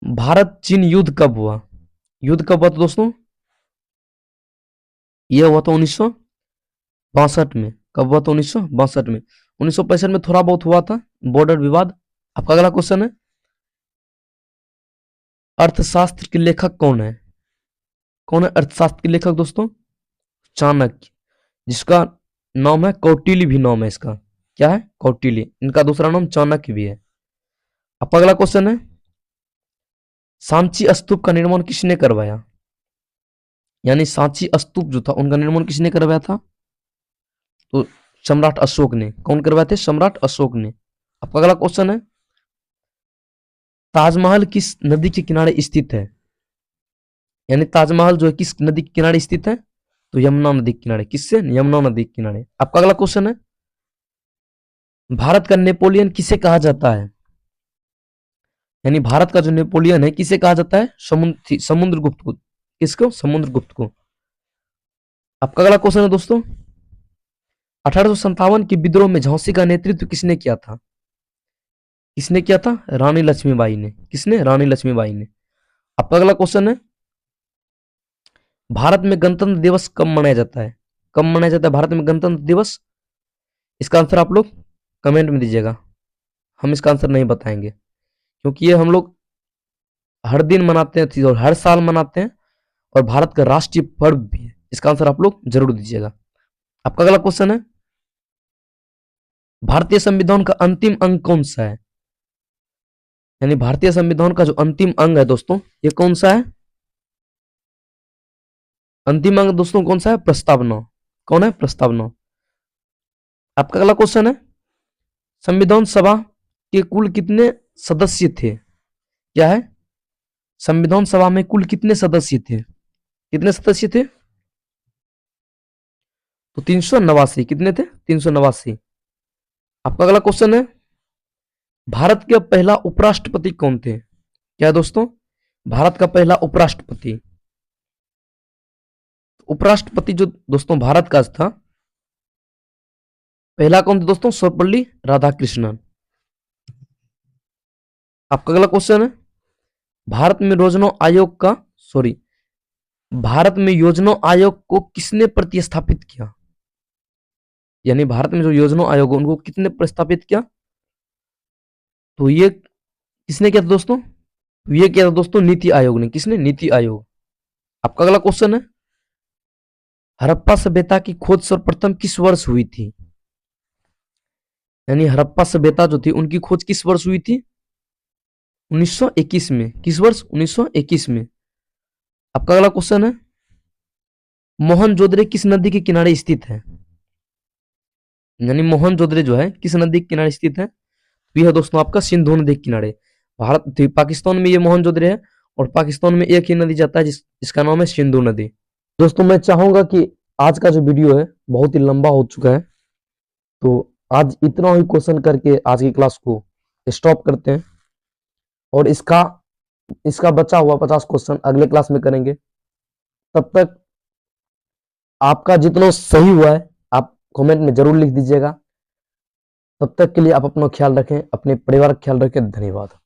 भारत चीन युद्ध कब हुआ? युद्ध कब हुआ था दोस्तों? यह हुआ था 1962 में। कब हुआ था? 1962 में। 1965 में थोड़ा बहुत हुआ था बॉर्डर विवाद। आपका अगला क्वेश्चन है, अर्थशास्त्र के लेखक कौन है? कौन है अर्थशास्त्र के लेखक दोस्तों? चाणक्य, जिसका नाम है कौटिल्य, भी नाम है इसका। क्या है? कौटिल्य। इनका दूसरा नाम चाणक्य भी है। आपका अगला क्वेश्चन है, सांची स्तूप का निर्माण किसने करवाया? यानी सांची स्तूप जो था उनका निर्माण किसने करवाया था? तो सम्राट अशोक ने। कौन करवाए थे? सम्राट अशोक ने। आपका अगला क्वेश्चन है, ताजमहल किस नदी के किनारे स्थित है? यानी ताजमहल जो है किस नदी के किनारे स्थित है? तो यमुना नदी के किनारे। किससे? यमुना नदी के किनारे। आपका अगला क्वेश्चन है, भारत का नेपोलियन किसे कहा जाता है? यानी भारत का जो नेपोलियन है किसे कहा जाता है? समुद्रगुप्त को। किसको? समुद्रगुप्त को। आपका अगला क्वेश्चन है दोस्तों, 1857 के विद्रोह में झांसी का नेतृत्व किसने किया था? किसने किया था? रानी लक्ष्मीबाई ने। किसने? रानी लक्ष्मीबाई ने। आपका अगला क्वेश्चन है, भारत में गणतंत्र दिवस कब मनाया जाता है? कब मनाया जाता है भारत में गणतंत्र दिवस? इसका आंसर आप लोग कमेंट में दीजिएगा, हम इसका आंसर नहीं बताएंगे, क्योंकि ये हम लोग हर दिन मनाते हैं और हर साल मनाते हैं, और भारत का राष्ट्रीय पर्व भी है। इसका आंसर आप लोग जरूर दीजिएगा। आपका अगला क्वेश्चन है, भारतीय संविधान का अंतिम अंग कौन सा है? यानी भारतीय संविधान का जो अंतिम अंग है दोस्तों, ये कौन सा है? अंतिम अंग दोस्तों कौन सा है? प्रस्तावना। कौन है? प्रस्तावना। आपका अगला क्वेश्चन है, संविधान सभा के कुल कितने सदस्य थे? क्या है? संविधान सभा में कुल कितने सदस्य थे? कितने सदस्य थे? तो 389। कितने थे? 389। आपका अगला क्वेश्चन है, भारत के पहला उपराष्ट्रपति कौन थे? क्या है दोस्तों? भारत का पहला उपराष्ट्रपति। उपराष्ट्रपति जो दोस्तों भारत का था, पहला कौन थे दोस्तों? सर्वपल्ली राधाकृष्णन। आपका अगला क्वेश्चन है, भारत में योजना आयोग को किसने प्रतिस्थापित किया? यानी भारत में जो योजना आयोग उनको कितने प्रस्तापित किया? तो ये किसने किया था दोस्तों? ये किया था दोस्तों नीति आयोग ने। किसने? नीति आयोग। आपका अगला क्वेश्चन है, हड़प्पा सभ्यता की खोज सर्वप्रथम किस वर्ष हुई थी? यानी हड़प्पा सभ्यता जो थी उनकी खोज किस वर्ष हुई थी? 1921 में। किस वर्ष? 1921 में। आपका अगला क्वेश्चन है, मोहनजोदड़ो किस नदी के किनारे स्थित है? यानी मोहनजोदड़ो जो है किस नदी के किनारे स्थित है? तो यह दोस्तों आपका सिंधु नदी के किनारे। पाकिस्तान में ये मोहनजोदड़ो है, और पाकिस्तान में एक ही नदी जाता है जिसका नाम है सिंधु नदी। दोस्तों मैं चाहूंगा कि आज का जो वीडियो है बहुत ही लंबा हो चुका है, तो आज इतना ही क्वेश्चन करके आज की क्लास को स्टॉप करते हैं, और इसका बचा हुआ 50 क्वेश्चन अगले क्लास में करेंगे। तब तक आपका जितना सही हुआ है आप कमेंट में जरूर लिख दीजिएगा। तब तक के लिए आप अपना ख्याल रखें, अपने परिवार का ख्याल रखें। धन्यवाद।